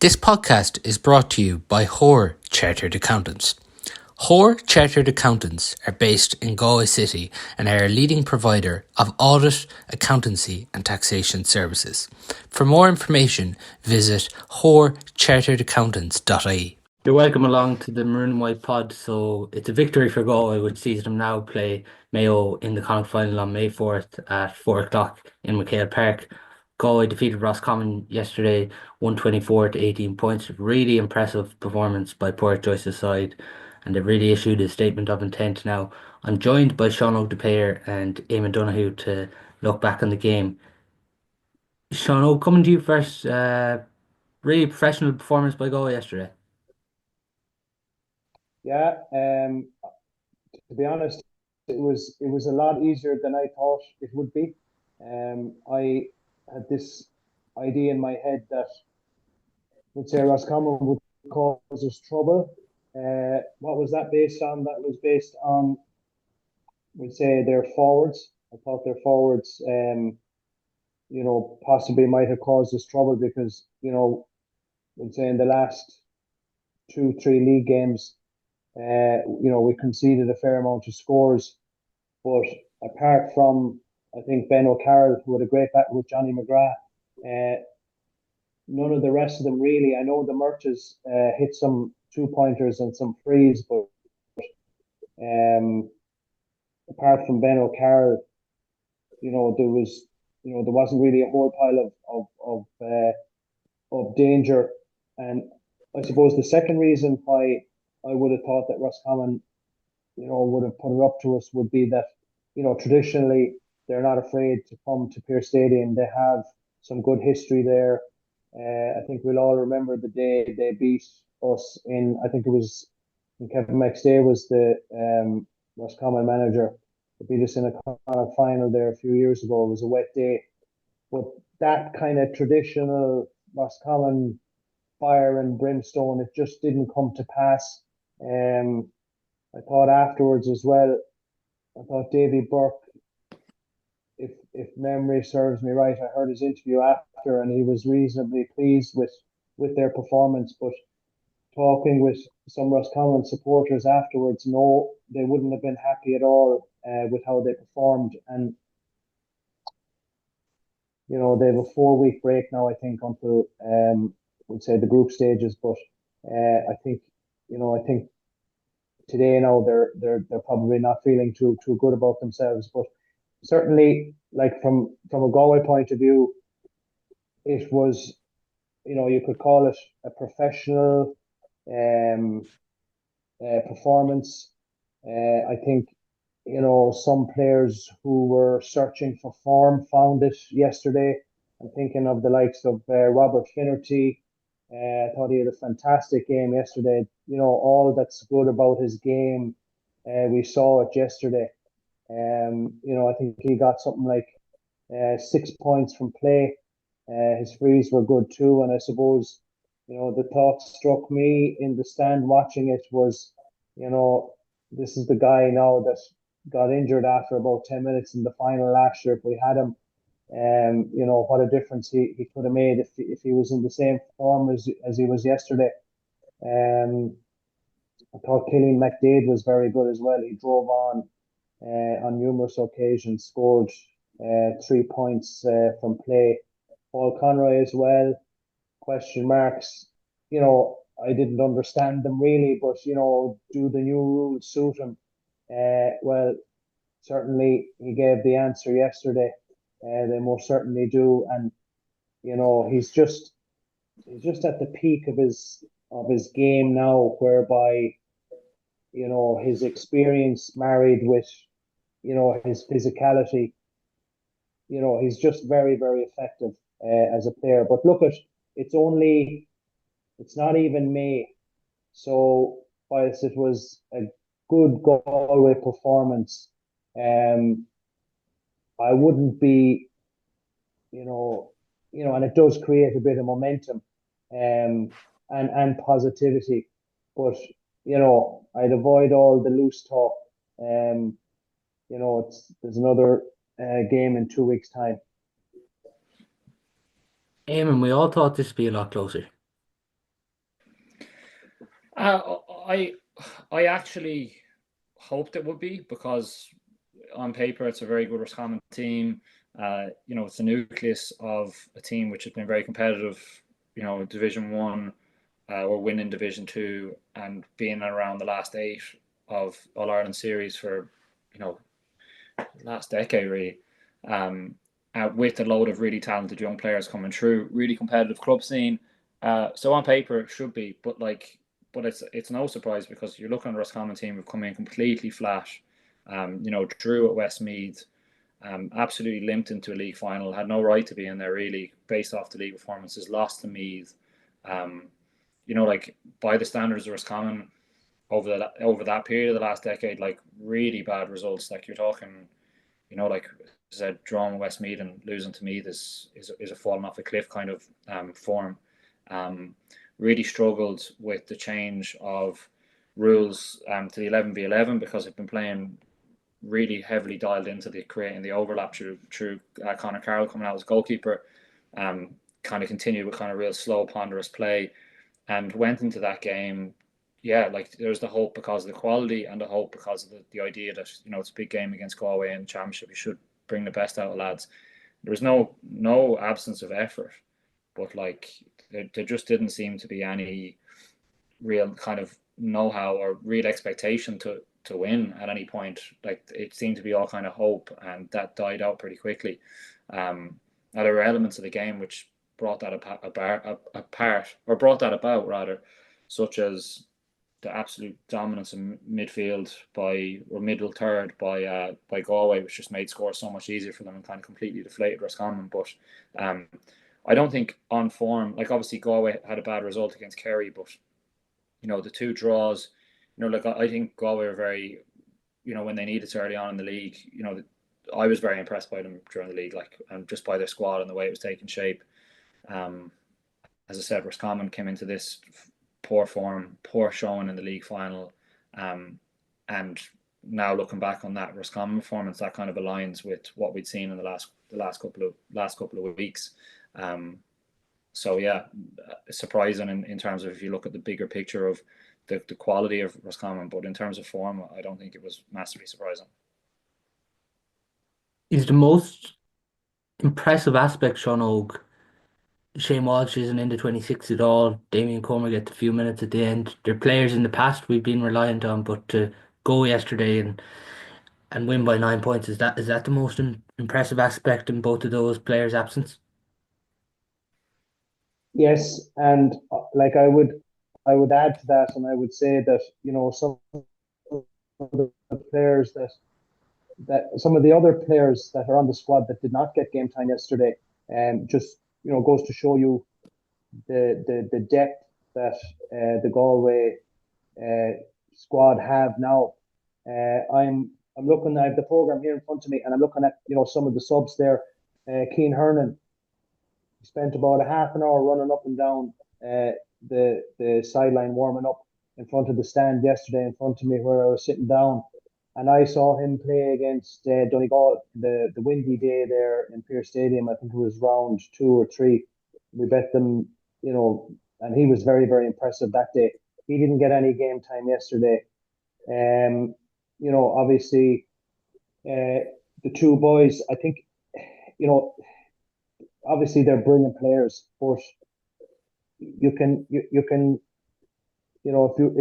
This podcast is brought to you by Hoare Chartered Accountants. Hoare Chartered Accountants are based in Galway City and are a leading provider of audit, accountancy and taxation services. For more information, visit hoarecharteredaccountants.ie. You're welcome along to the Maroon and White pod. So it's a victory for Galway, which sees them now play Mayo in the Connacht final on May 4th at 4 o'clock in McHale Park. Galway defeated Roscommon yesterday, 124 to 18 points. Really impressive performance by Paor Joyce's side, and they've really issued a statement of intent now. I'm joined by Seán and Eamon Donoghue to look back on the game. Seán, coming to you first. Really professional performance by Galway yesterday. Yeah, to be honest, it was a lot easier than I thought it would be. I had this idea in my head that would say Roscommon would cause us trouble. What was that based on? That was based on, we'd say, their forwards. I thought their forwards, possibly might have caused us trouble because, we'd say in the last 2-3 league games, we conceded a fair amount of scores, but apart from, I think, Ben O'Carroll, who had a great battle with Johnny McGrath, none of the rest of them really. I know the Murchas hit some 2-pointers and some frees, but apart from Ben O'Carroll, there wasn't really a whole pile of danger. And I suppose the second reason why I would have thought that Roscommon, would have put it up to us would be that, traditionally they're not afraid to come to Pearse Stadium. They have some good history there. I think we'll all remember the day they beat us in, I think it was, Kevin McStay was the Roscommon manager. They beat us in a Connacht final there a few years ago. It was a wet day. But that kind of traditional Roscommon fire and brimstone, it just didn't come to pass. I thought afterwards as well, I thought Davy Burke, if memory serves me right, I heard his interview after and he was reasonably pleased with their performance. But talking with some Roscommon supporters afterwards, no, they wouldn't have been happy at all with how they performed. And they have a 4-week break now, I think, until we'd say the group stages. But I think today now they're probably not feeling too good about themselves. But certainly, like from a Galway point of view, it was, you could call it a professional performance. I think some players who were searching for form found it yesterday. I'm thinking of the likes of Robert Finnerty. I thought he had a fantastic game yesterday. All that's good about his game, we saw it yesterday. I think he got something like 6 points from play. His frees were good too, and I suppose the thought struck me in the stand watching it was, this is the guy now that got injured after about 10 minutes in the final last year. If we had him, what a difference he could have made if he was in the same form as he was yesterday. I thought Cillian McDade was very good as well. He drove on numerous occasions, scored 3 points from play. Paul Conroy as well. Question marks. I didn't understand them really, but do the new rules suit him? Well, certainly he gave the answer yesterday. They most certainly do, and he's just at the peak of his game now, whereby his experience married with his physicality, he's just very, very effective as a player. But look, it's not even May, so whilst it was a good Galway performance, I wouldn't be, and it does create a bit of momentum, and positivity. But I'd avoid all the loose talk. There's another game in 2 weeks' time. Eamon, we all thought this would be a lot closer. Uh, I I actually hoped it would be because on paper it's a very good Roscommon team. It's the nucleus of a team which has been very competitive. Division One, or winning Division Two, and being around the last eight of All Ireland series for you know last decade really. Um, with a load of really talented young players coming through, really competitive club scene. So on paper it should be, but it's no surprise because you're looking at the Roscommon team who've come in completely flat. Drew at Westmeath, absolutely limped into a league final, had no right to be in there really, based off the league performances, lost to Meath. Um, like by the standards of Roscommon over that period of the last decade, like really bad results. Like you're talking, like I said, drawing Westmeath and losing to Meath is a falling off a cliff kind of form. Um, really struggled with the change of rules to the 11v11 because they've been playing really heavily dialed into the creating the overlap through Connor Carroll coming out as goalkeeper. Um, kind of continued with kind of real slow, ponderous play, and went into that game. Yeah, like there's the hope because of the quality and the hope because of the idea that it's a big game against Galway in the championship. You should bring the best out of lads. There was no absence of effort, but like there just didn't seem to be any real kind of know-how or real expectation to win at any point. Like it seemed to be all kind of hope, and that died out pretty quickly. Now there were elements of the game which brought that apart, or brought that about rather, such as the absolute dominance in midfield or middle third by Galway, which just made scores so much easier for them and kind of completely deflated Roscommon. But um, I don't think on form, like obviously Galway had a bad result against Kerry, but the two draws, like I think Galway are very, when they needed to early on in the league, I was very impressed by them during the league, like, and just by their squad and the way it was taking shape. Um, as I said, Roscommon came into this poor form, poor showing in the league final, and now looking back on that Roscommon performance, that kind of aligns with what we'd seen in the last couple of weeks. Um, so yeah, surprising in terms of if you look at the bigger picture of the quality of Roscommon, but in terms of form, I don't think it was massively surprising. Is the most impressive aspect, Sean Og, Shane Walsh isn't in the 26 at all. Damien Comer gets a few minutes at the end. They're players in the past we've been reliant on, but to go yesterday and win by 9 points, is that the most impressive aspect in both of those players' absence? Yes, and like I would add to that, and I would say that some of the players that some of the other players that are on the squad that did not get game time yesterday, just goes to show you the depth that the Galway squad have now. I'm looking. I have the program here in front of me, and I'm looking at some of the subs there. Keane Hernan spent about a half an hour running up and down the sideline warming up in front of the stand yesterday in front of me where I was sitting down, and I saw him play against Donegal the windy day there in Pearse Stadium. I think it was round two or three. We bet them, and he was very very impressive that day. He didn't get any game time yesterday. Obviously, the two boys. I think you know obviously they're brilliant players, but you can if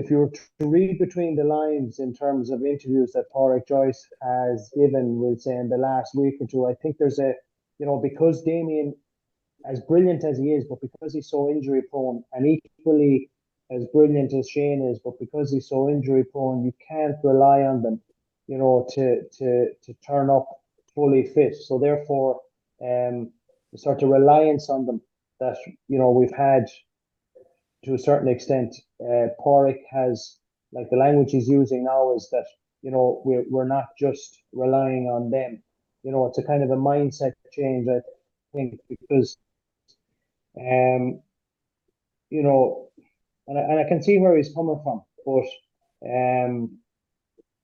you were to read between the lines in terms of interviews that Padraig Joyce has given, we'll say in the last week or two, I think there's because Damien, as brilliant as he is, but because he's so injury prone, and equally as brilliant as Shane is, but because he's so injury prone, you can't rely on them, to turn up fully fit. So therefore, the sort of reliance on them that we've had to a certain extent. Porrick has, like, the language he's using now is that we're not just relying on them. It's a kind of a mindset change, I think, because um you know, and I can see where he's coming from, but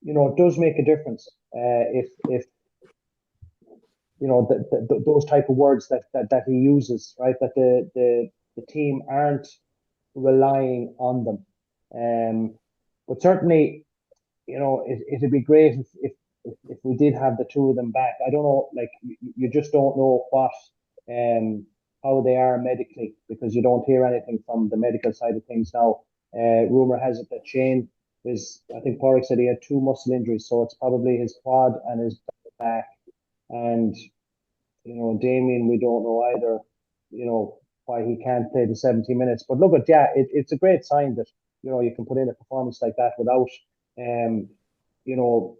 it does make a difference if those type of words that he uses, right? That the team aren't relying on them. But certainly, it'd be great if we did have the two of them back. I don't know, like you just don't know how they are medically, because you don't hear anything from the medical side of things now. Rumor has it that Shane I think Paor said he had two muscle injuries, so it's probably his quad and his back. And Damien, we don't know either, why he can't play the 70 minutes. But look it's a great sign that, you can put in a performance like that without, you know,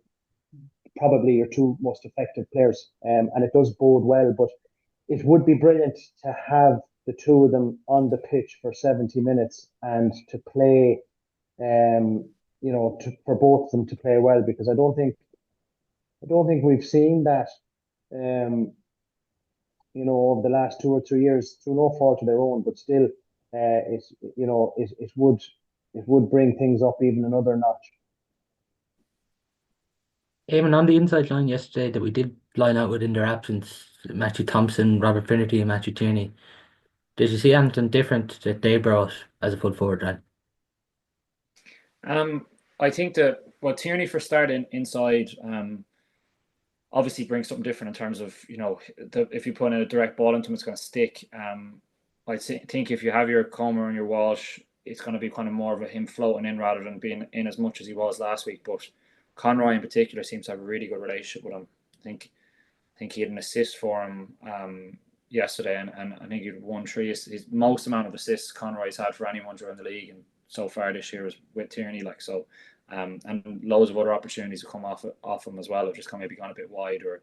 probably your two most effective players. And it does bode well, but it would be brilliant to have the two of them on the pitch for 70 minutes and to play, for both of them to play well, because I don't think we've seen that, over the last 2 or 3 years, through no fault of their own, but still, it would bring things up even another notch. Eamon, on the inside line yesterday that we did line out with in their absence, Matthew Thompson, Robert Finnerty, and Matthew Tierney. Did you see anything different that they brought as a full forward line? I think that Tierney for starting inside, obviously brings something different in terms of, if you put in a direct ball into him, it's going to stick. I think if you have your Comer and your Walsh, it's going to be kind of more of a him floating in rather than being in as much as he was last week. But Conroy in particular seems to have a really good relationship with him. I think he had an assist for him yesterday, and I think he had 1-3. His most amount of assists Conroy's had for anyone during the league, and so far this year is with Tierney. And loads of other opportunities have come off him as well. Have just maybe gone a bit wide, or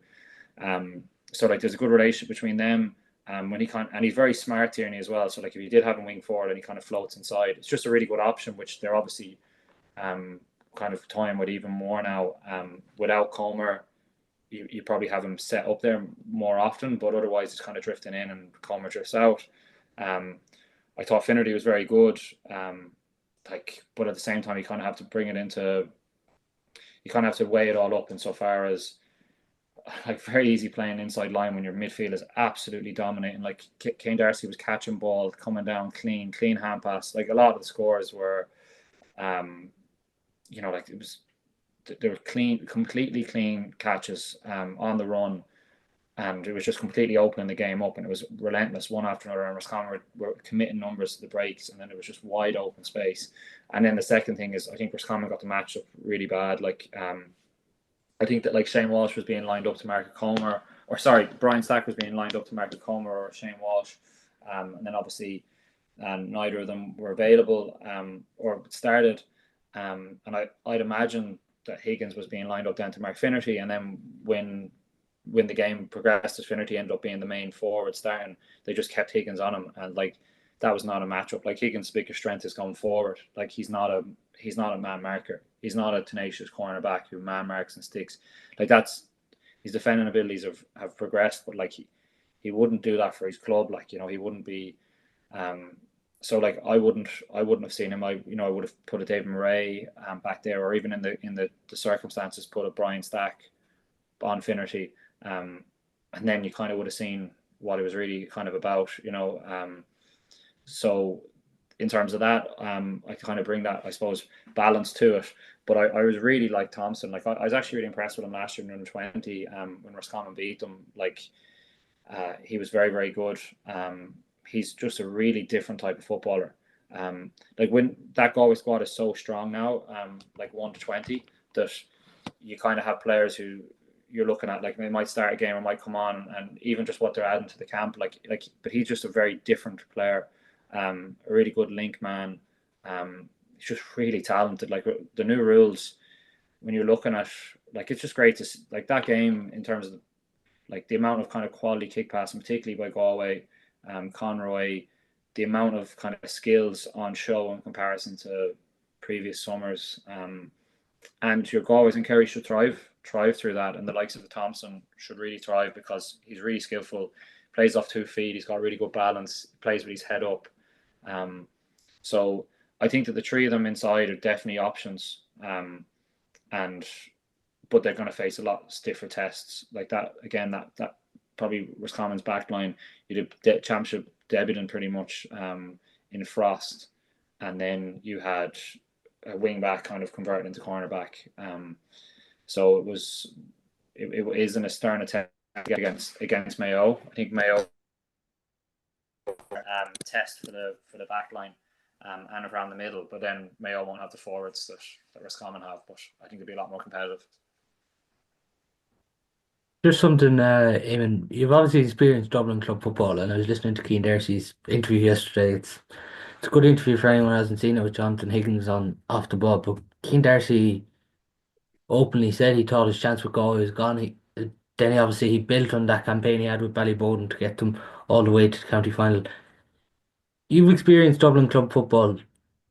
there's a good relationship between them. When and he's very smart, Tierney, as well. So if you did have him wing forward and he kind of floats inside, it's just a really good option, which they're obviously kind of toying with even more now. Without Comer, you probably have him set up there more often, but otherwise it's kind of drifting in and Comer drifts out. I thought Finnerty was very good. But at the same time, you kind of have to bring it into, you kind of have to weigh it all up insofar as very easy playing inside line when your midfield is absolutely dominating. Kane Darcy was catching ball, coming down clean hand pass. A lot of the scores were, they were completely clean catches on the run. And it was just completely opening the game up, and it was relentless one after another. And Roscommon were committing numbers to the breaks, and then it was just wide open space. And then the second thing is, I think Roscommon got the matchup really bad. I think that Shane Walsh was being lined up to mark a Comer, or sorry, Brian Stack was being lined up to mark a Comer or Shane Walsh, and then obviously neither of them were available or started. And I'd imagine that Higgins was being lined up down to mark Finnerty, and then when the game progressed, as Finnerty ended up being the main forward starting, they just kept Higgins on him, and that was not a matchup. Higgins' biggest strength is going forward. He's not a man marker. He's not a tenacious cornerback who man marks and sticks. His defending abilities have progressed, but he wouldn't do that for his club. He wouldn't be. So I wouldn't have seen him. I would have put a David Murray back there, or even in the circumstances put a Brian Stack on Finnerty. And then you kind of would have seen what it was really kind of about, so in terms of that, I kind of bring that, I suppose, balance to it. But I was really like Thompson. I was actually really impressed with him last year in under 20 when Roscommon beat them. He was very, very good. He's just a really different type of footballer. When that Galway squad is so strong now, 1 to 20, that you kind of have players who you're looking at, they might start a game or might come on, and even just what they're adding to the camp, but he's just a very different player, a really good link man. He's just really talented. The new rules, when you're looking at, it's just great to see, that game in terms of the amount of kind of quality kick passing, particularly by Galway, Conroy, the amount of kind of skills on show in comparison to previous summers, and your Galways and Kerry should thrive through that, and the likes of the Thompson should really thrive because he's really skillful, plays off 2 feet, he's got really good balance, plays with his head up. So I think that the three of them inside are definitely options, but they're going to face a lot stiffer tests that. Again, that probably Roscommon's backline. You did championship debutant pretty much in Frost, and then you had a wing back kind of converted into cornerback. So it isn't a stern attempt against Mayo. I think Mayo test for the back line and around the middle, but then Mayo won't have the forwards that Roscommon have. But I think it'll be a lot more competitive. There's something, Eamon, you've obviously experienced Dublin club football, and I was listening to Cian Darcy's interview yesterday. It's a good interview for anyone who hasn't seen it with Jonathan Higgins on off the ball. But Cian Darcy openly said he thought his chance with Galway was gone. Then he built on that campaign he had with Ballyboden to get them all the way to the county final. You've experienced Dublin club football.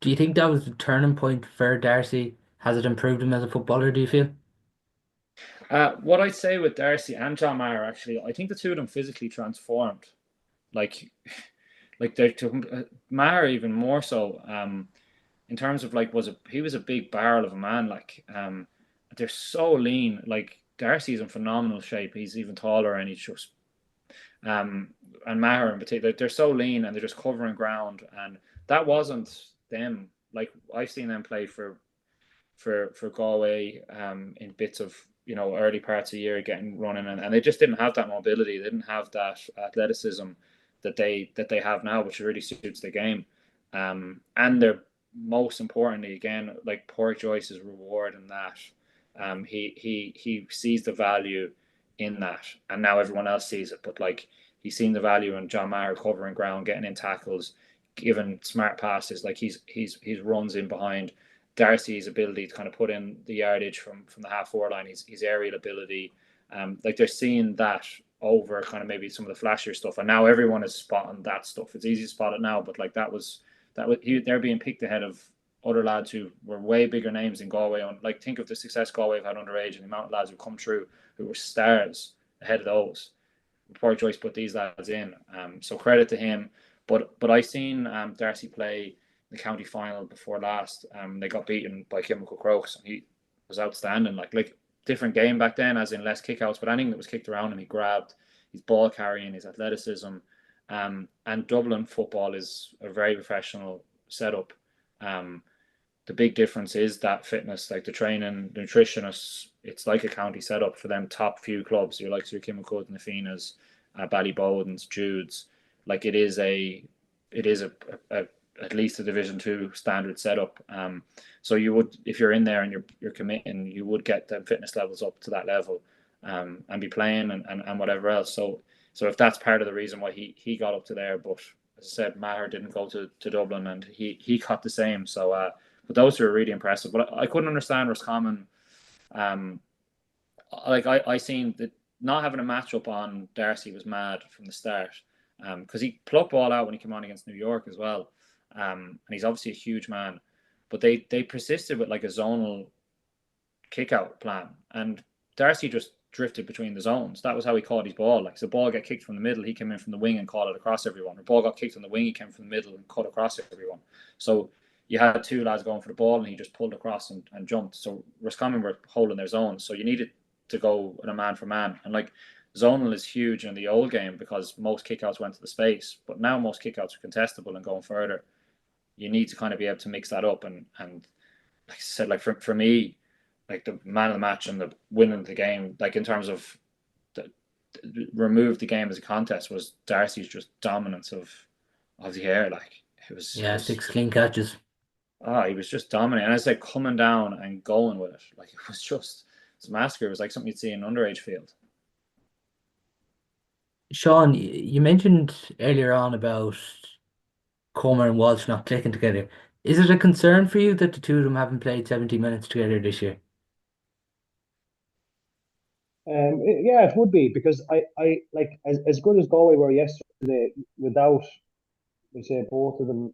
Do you think that was the turning point for Darcy? Has it improved him as a footballer, do you feel? What I'd say with Darcy and John Maher, actually, I think the two of them physically transformed. Like, they're Maher even more so. In terms of he was a big barrel of a man. They're so lean. Like Darcy's in phenomenal shape. He's even taller, and he's just and Maher in particular, they're so lean and they're just covering ground. And that wasn't them. Like I've seen them play for Galway in bits of early parts of the year getting running, and they just didn't have that mobility. They didn't have that athleticism that they have now, which really suits the game. And they're most importantly, again, like Paor Joyce's reward in that. He sees the value in that, and now everyone else sees it. But like he's seen the value in John Maher covering ground, getting in tackles, giving smart passes. Like he's runs in behind. Darcy's ability to kind of put in the yardage from the half forward line, his aerial ability. Like they're seeing that over kind of maybe some of the flashier stuff, and now everyone is spotting that stuff. It's easy to spot it now, but like they're being picked ahead of other lads who were way bigger names in Galway. On like think of the success Galway have had underage and the amount of lads who come through who were stars ahead of those. Poor Joyce put these lads in, so credit to him. But I seen Darcy play the county final before last. They got beaten by Kilmacud Crokes, and he was outstanding. Like different game back then, as in less kickouts, but anything that was kicked around him, he grabbed. His ball carrying, his athleticism, and Dublin football is a very professional setup. The big difference is that fitness, like the training, the nutritionists. It's like a county setup for them top few clubs. You're like your Kilmacud and the Finas, Ballybodens, Judes. Like it is a at least a Division 2 standard setup. So you would, if you're in there and you're committing, you would get the fitness levels up to that level, and be playing and whatever else. So if that's part of the reason why he got up to there, but as I said, Maher didn't go to Dublin and he got the same. So but those are really impressive. But I couldn't understand Roscommon. Like I seen that not having a matchup on Darcy was mad from the start, because he plucked ball out when he came on against New York as well. And he's obviously a huge man, but they persisted with like a zonal kick out plan, and Darcy just drifted between the zones. That was how he caught his ball. Like, so the ball got kicked from the middle, he came in from the wing and caught it across everyone. The ball got kicked from the wing, he came from the middle and cut across everyone. So you had two lads going for the ball, and he just pulled across and jumped. So Roscommon were holding their zone, so you needed to go in a man for man. And like zonal is huge in the old game because most kickouts went to the space, but now most kickouts are contestable and going further. You need to kind of be able to mix that up, and like I said, like for me, like the man of the match and the winning of the game, like in terms of remove the game as a contest, was Darcy's just dominance of the air. Like Yeah, 6 clean catches. He was just dominating. And I said, coming down and going with it, like it was a massacre. It was like something you'd see in an underage field. Seán, you mentioned earlier on about Comer and Walsh not clicking together. Is it a concern for you that the two of them haven't played 70 minutes together this year? Yeah, it would be because I like as good as Galway were yesterday without, we say, both of them.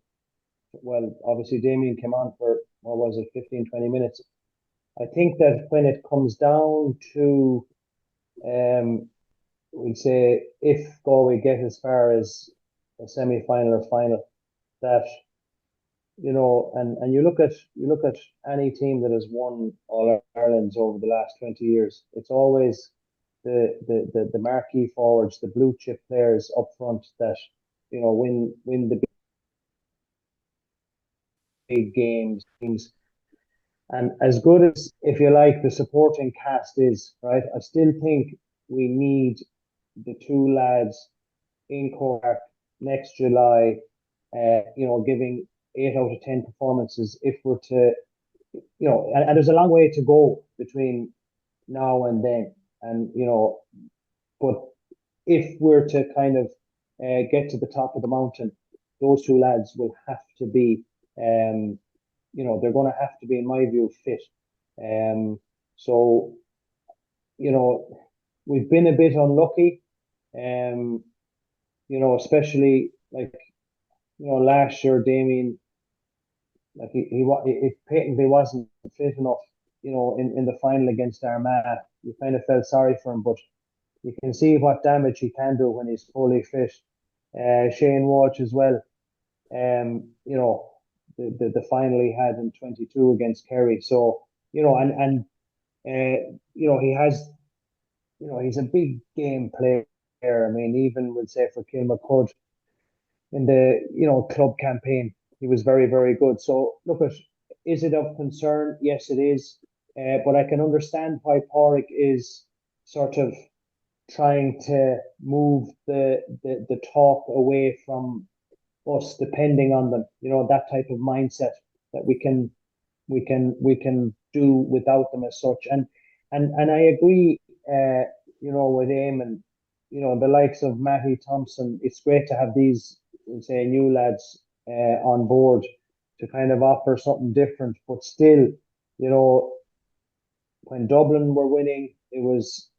Well, obviously Damien came on for, what was it, 15, 20 minutes. I think that when it comes down to, we'll say, if Galway get as far as a semi-final or final, that and you look at any team that has won All Irelands over the last 20 years, it's always the marquee forwards, the blue chip players up front that win the big games. And as good as, if you like, the supporting cast is, right, I still think we need the two lads in Cork next July, giving 8 out of 10 performances if we're to, and there's a long way to go between now and then. And, but if we're to kind of get to the top of the mountain, those two lads will have to be, they're going to have to be, in my view, fit. So, we've been a bit unlucky, especially like, last year, Damien, like if Peyton wasn't fit enough, in the final against Armagh, you kind of felt sorry for him, but you can see what damage he can do when he's fully fit. Shane Walsh as well. The final he had in 22 against Kerry. So, he has, he's a big game player. I mean, even would say for Kilmacud in the, club campaign, he was very, very good. So, look, is it of concern? Yes, it is. But I can understand why Padraig is sort of trying to move the talk away from us depending on them. That type of mindset that we can do without them as such. And I agree, with Eamon, the likes of Matty Thompson. It's great to have these, say, new lads on board to kind of offer something different. But still, when Dublin were winning, it was,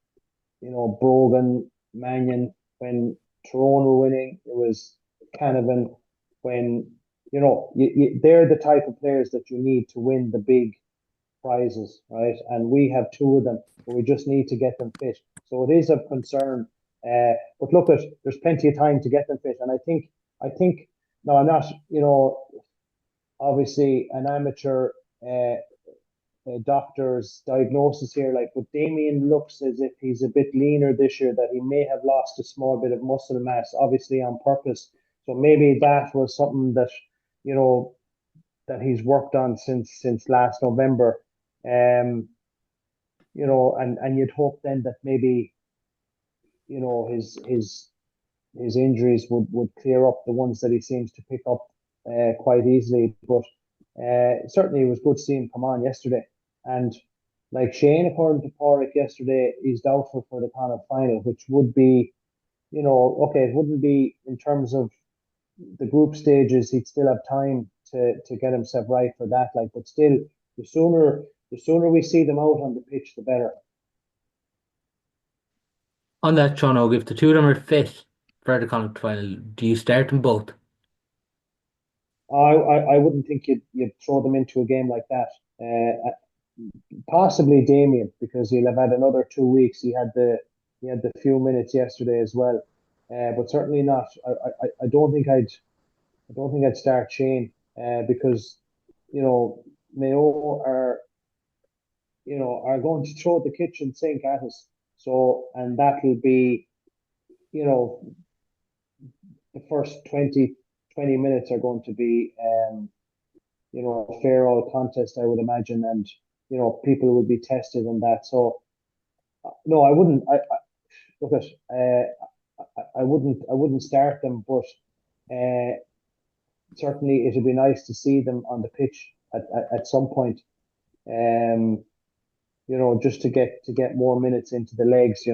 Brogan, Mannion. When Tyrone were winning, it was Canavan. When, they're the type of players that you need to win the big prizes, right? And we have two of them, but we just need to get them fit. So it is of concern. But look, there's plenty of time to get them fit. And I think, no, I'm not, obviously an amateur doctor's diagnosis here, like, but Damien looks as if he's a bit leaner this year, that he may have lost a small bit of muscle mass, obviously on purpose. So maybe that was something that, that he's worked on since last November. And you'd hope then that maybe, his injuries would clear up the ones that he seems to pick up quite easily. But certainly it was good to see him come on yesterday. And like Shane, according to Padraig yesterday, he's doubtful for the Connacht final, which would be, okay, it wouldn't be in terms of the group stages. He'd still have time to get himself right for that. Like, but still, the sooner we see them out on the pitch, the better. On that, Sean, if the two of them are fit for the Connacht final, do you start them both? I wouldn't think you'd throw them into a game like that. Possibly Damien, because he'll have had another 2 weeks. He had the few minutes yesterday as well, but certainly not. I don't think I'd start Shane, because Mayo are going to throw the kitchen sink at us. So, and that'll be, you know the first 20 minutes are going to be, a fair all contest, I would imagine, and people will be tested on that. So no, I wouldn't. Look at. I wouldn't start them, but certainly it'd be nice to see them on the pitch at some point. Um, just to get more minutes into the legs.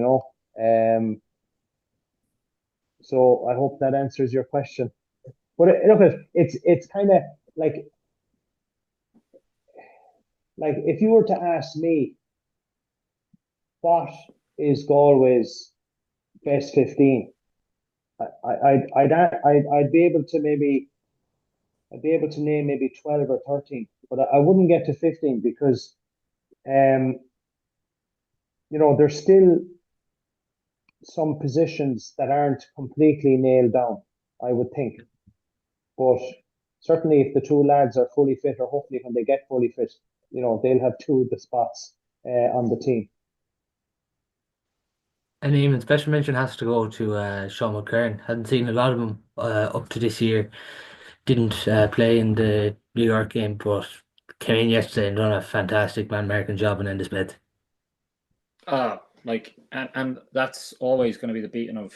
So I hope that answers your question. But look, it's kind of like if you were to ask me what is Galway's best 15, I'd be able to name maybe 12 or 13, but I wouldn't get to 15 because um there's still some positions that aren't completely nailed down, I would think. But certainly if the two lads are fully fit, or hopefully when they get fully fit, they'll have two of the spots on the team. And even special mention has to go to Sean McCurran. Hadn't seen a lot of him up to this year. Didn't play in the New York game, but came in yesterday and done a fantastic man-marking job in end of Smith. Like, and that's always going to be the beating of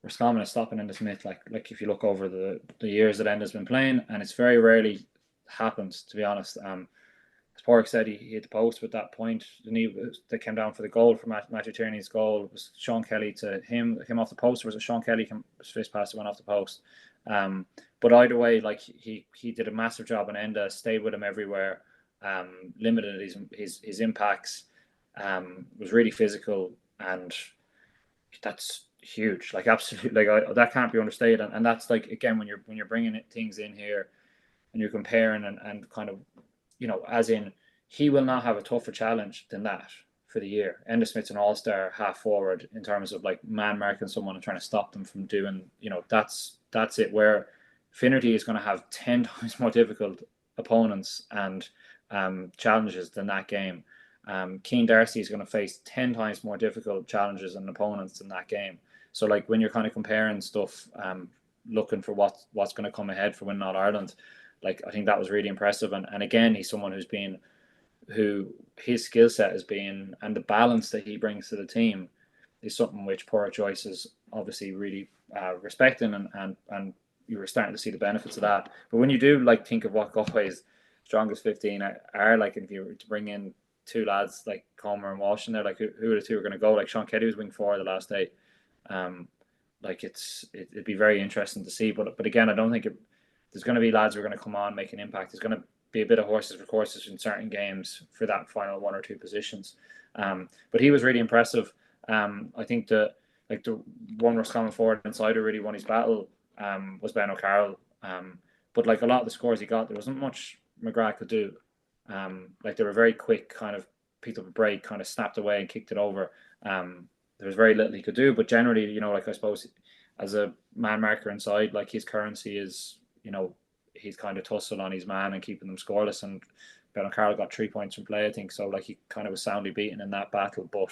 Roscommon is stopping Enda Smith. Like if you look over the years that Enda's been playing, and it's very rarely happens, to be honest. As Paor said, he hit the post with that point. The knee that came down for the goal for Matthew Tierney's goal. It was Seán Kelly to him off the post, or was it Seán Kelly his fist pass that went off the post? But either way, like he did a massive job on Enda, stayed with him everywhere, limited his impacts, was really physical, and that's huge. Like absolutely, like that can't be understated. And that's like, again, when you're bringing things in here and you're comparing and kind of, as in, he will not have a tougher challenge than that for the year. Enda Smith's an all-star half forward in terms of like man marking someone and trying to stop them from doing, that's it. Where Finnerty is going to have 10 times more difficult opponents and challenges than that game. Keane Darcy is going to face 10 times more difficult challenges and opponents in that game. So like when you're kind of comparing stuff, looking for what's going to come ahead for winning All Ireland, like I think that was really impressive. And again, he's someone who his skill set has been, and the balance that he brings to the team is something which Paor Joyce is obviously really respecting, and you were starting to see the benefits of that. But when you do like think of what Galway's strongest 15 are, like if you were to bring in two lads like Comer and Walsh in there, like who are the two are going to go? Like Seán Kelly was wing forward the last day. Like it'd be very interesting to see. But again, I don't think there's going to be lads who are going to come on, make an impact. There's going to be a bit of horses for courses in certain games for that final one or two positions. But he was really impressive. I think the one Roscommon forward inside who really won his battle was Ben O'Carroll. But like a lot of the scores he got, there wasn't much McGrath could do. Like they were very quick, kind of picked up a break, kind of snapped away and kicked it over. There was very little he could do, but generally, like I suppose as a man marker inside, like his currency is, he's kind of tussle on his man and keeping them scoreless. And Ben O'Carroll got 3 points from play, I think. So like he kind of was soundly beaten in that battle, but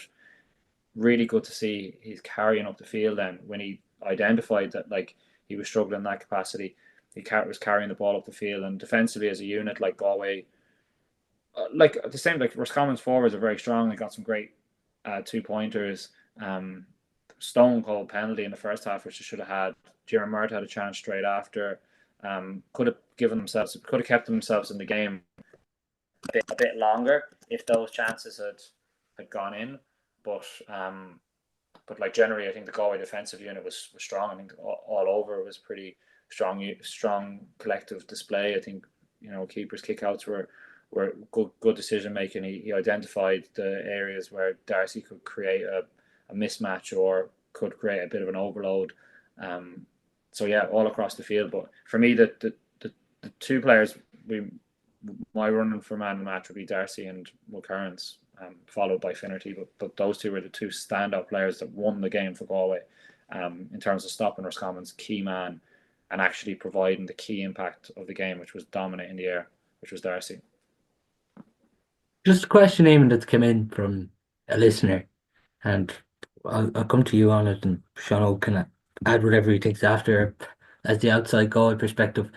really good to see he's carrying up the field. Then when he identified that like he was struggling in that capacity, he was carrying the ball up the field, and defensively as a unit, like Galway, like the same, like Roscommon's forwards are very strong. They got some great 2-pointers. Stone cold penalty in the first half, which they should have had. Jieran Murtagh had a chance straight after. Could have kept themselves in the game a bit longer if those chances had gone in. But like generally, I think the Galway defensive unit was strong. I think all over it was pretty strong collective display. I think keepers kickouts were good decision making. He identified the areas where Darcy could create a mismatch or could create a bit of an overload. So yeah, all across the field. But for me, the two players my running for man of the match would be Darcy and Mulcairns, followed by Finnerty. But those two were the two standout players that won the game for Galway, in terms of stopping Roscommon's key man and actually providing the key impact of the game, which was dominating the air, which was Darcy. Just a question, Eamon, that's come in from a listener, and I'll come to you on it, and Seán can add whatever he thinks after as the outside goal perspective.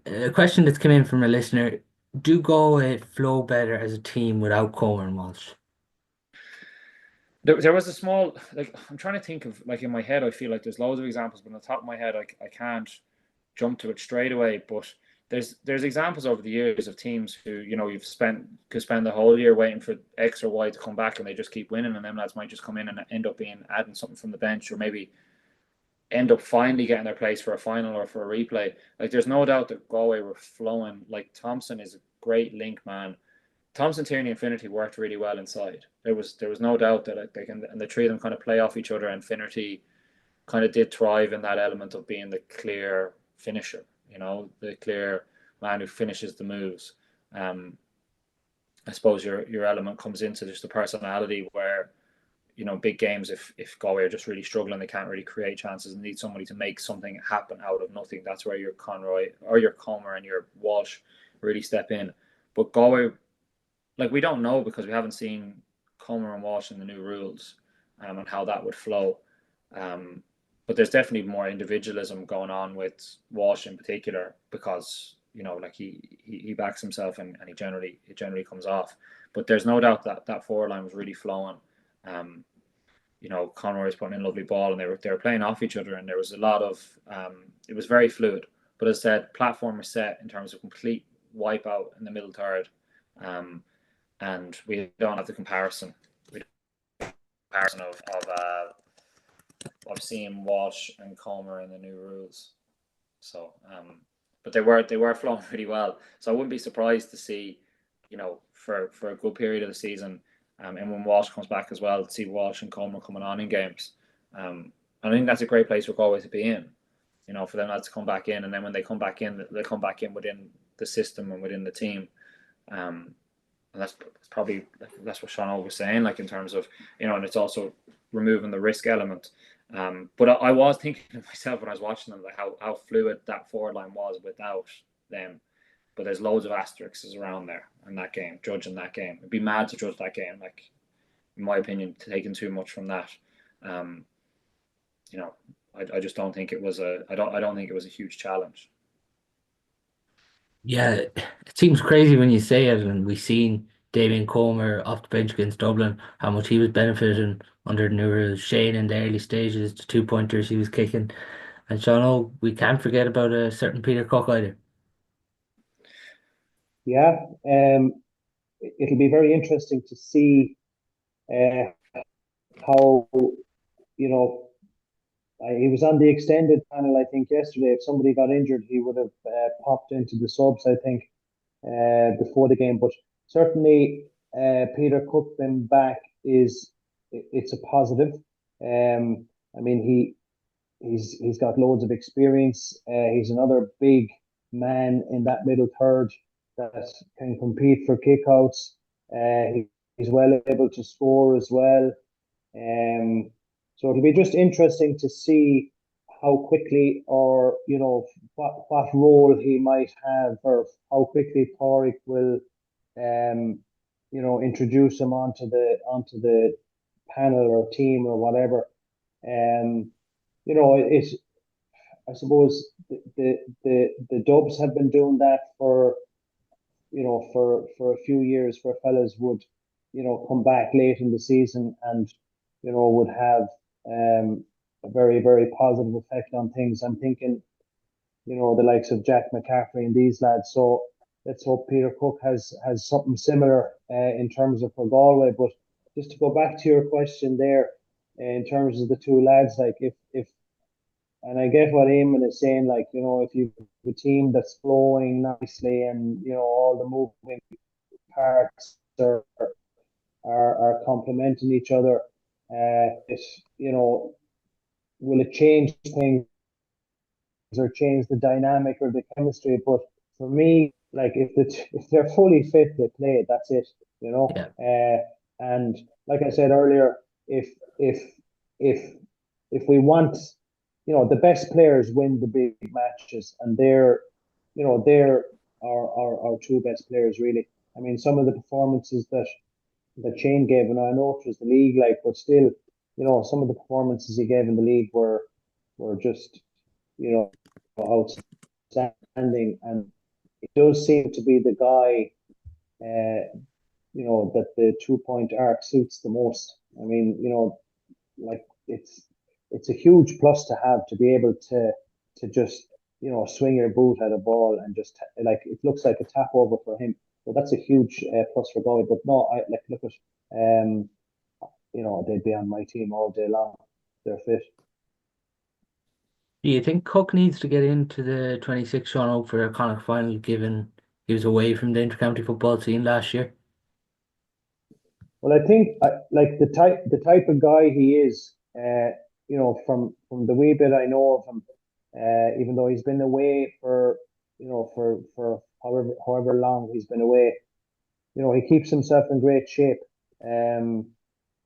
A question that's come in from a listener: do Galway flow better as a team without Comer and Walsh? There was a small, like, I'm trying to think of, like, in my head, I feel like there's loads of examples, but on the top of my head, I can't jump to it straight away. But there's examples over the years of teams who, you've could spend the whole year waiting for X or Y to come back, and they just keep winning, and them lads might just come in and end up adding something from the bench, or maybe end up finally getting their place for a final or for a replay. Like, there's no doubt that Galway were flowing. Like, Thompson is a great link man. Thompson, Tierney, and Finnerty worked really well inside. There was no doubt that they can, and the three of them kind of play off each other. And Finnerty kind of did thrive in that element of being the clear finisher, the clear man who finishes the moves. I suppose your element comes into just the personality where, big games, if Galway are just really struggling, they can't really create chances and need somebody to make something happen out of nothing. That's where your Conroy or your Comer and your Walsh really step in. But Galway, like, we don't know because we haven't seen Comer and Walsh in the new rules, and how that would flow. But there's definitely more individualism going on with Walsh in particular, because like he backs himself, and it generally comes off. But there's no doubt that forward line was really flowing. Conroy was putting in a lovely ball, and they were playing off each other, and there was a lot of it was very fluid. But as I said, platform was set in terms of complete wipeout in the middle third, and we don't have the comparison. Of seeing Walsh and Comer in the new rules. So, but they were flowing really well. So I wouldn't be surprised to see, for a good period of the season, and when Walsh comes back as well, to see Walsh and Comer coming on in games. I think that's a great place for Galway to be in. For them to come back in, and then when they come back in, they come back in within the system and within the team. And that's probably what Seán was saying, like in terms of, and it's also removing the risk element. But I was thinking to myself when I was watching them, like how fluid that forward line was without them. But there's loads of asterisks around there in that game, judging that game. It'd be mad to judge that game, like, in my opinion, taking too much from that. I just don't think it was I don't think it was a huge challenge. Yeah, it seems crazy when you say it, and we've seen Damien Comer off the bench against Dublin, how much he was benefiting under the new rules. Shane in the early stages, the 2-pointers he was kicking. And Sean, we can't forget about a certain Peter Cook either. Yeah, it'll be very interesting to see how, he was on the extended panel, I think, yesterday. If somebody got injured, he would have popped into the subs, I think, before the game. But certainly, Peter Cook being back it's a positive. I mean, he's got loads of experience. He's another big man in that middle third that can compete for kickouts. He's well able to score as well. So it'll be just interesting to see how quickly, or what role he might have, or how quickly Paor will introduce him onto the panel or team or whatever. It's, I suppose, the Dubs have been doing that for a few years, where fellas would come back late in the season and would have a very, very positive effect on things. I'm thinking, the likes of Jack McCaffrey and these lads. So let's hope Peter Cook has something similar in terms of for Galway. But just to go back to your question there, in terms of the two lads, like if and I get what Eamon is saying, like, if you have a team that's flowing nicely, and all the moving parts are complementing each other, will it change things or change the dynamic or the chemistry? But for me, like, if they're fully fit, they play. That's it. Yeah. And like I said earlier, if we want, the best players win the big matches, and they're our two best players, really. I mean, some of the performances that Shane gave, and I know it was the league, like, but still, some of the performances he gave in the league were just, outstanding. And it does seem to be the guy, that the 2-point arc suits the most. I mean, like, it's a huge plus to have, to be able to just swing your boot at a ball and just, like, it looks like a tap over for him. So that's a huge plus for Galway. But no, I like, look at they'd be on my team all day long. They're fit. Do you think Cook needs to get into the 26 Sean for a Connacht final, given he was away from the intercounty football scene last year? Well, I think, like, the type of guy he is, from the wee bit I know of him, even though he's been away for however long he's been away, he keeps himself in great shape.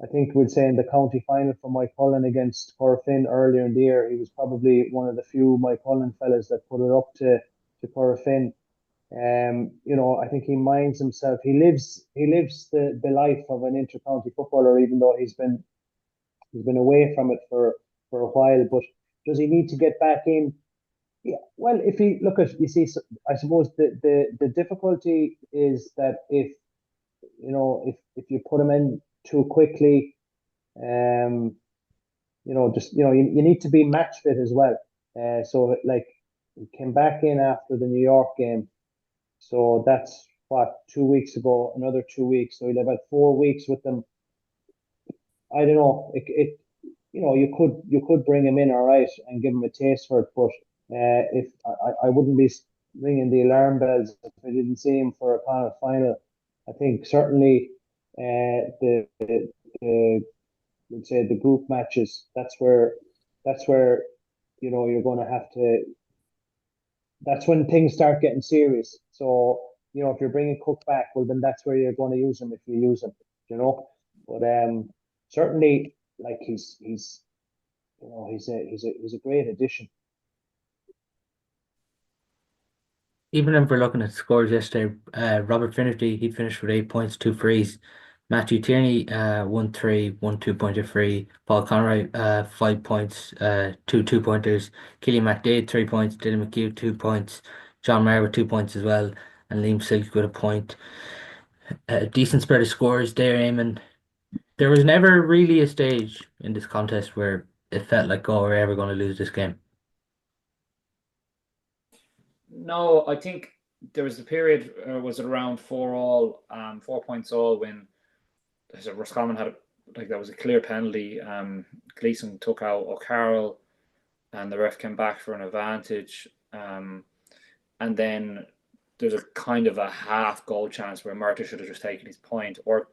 I think we'd say in the county final for Mike Cullen against Corofin earlier in the year, he was probably one of the few Mike Cullen fellas that put it up to Corofin. I think he minds himself. He lives the life of an inter-county footballer, even though he's been away from it for a while. But does he need to get back in? Yeah, well, if you look at, you see, I suppose the difficulty is that if you put him in too quickly, um, you need to be match fit as well. So like he came back in after the New York game, so that's what 2 weeks ago, another 2 weeks. So he'll have about 4 weeks with them. I don't know. You could bring him in all right and give him a taste for it, but if I wouldn't be ringing the alarm bells if I didn't see him for a kind of final. I think certainly the would say the group matches. That's where you're going to have to. That's when things start getting serious. So if you're bringing Cook back, well then that's where you're going to use him if you use him. You know, but certainly like he's a great addition. Even if we're looking at scores yesterday, Robert Finnerty, he finished with 8 points, two frees. Matthew Tierney, 1-3, 1 2-pointer free. Paul Conroy, 5 points, two 2-pointers. Killian McDade, 3 points. Dylan McHugh, 2 points. John Mayer with 2 points as well. And Liam Silk with a point. A decent spread of scores there, Eamon. There was never really a stage in this contest where it felt like, oh, we're ever going to lose this game. No, I think there was the period, was it around 4-all, 4 points all, when Roscommon had that was a clear penalty. Gleeson took out O'Carroll, and the ref came back for an advantage. And then there's a kind of a half goal chance where Murta should have just taken his point. Or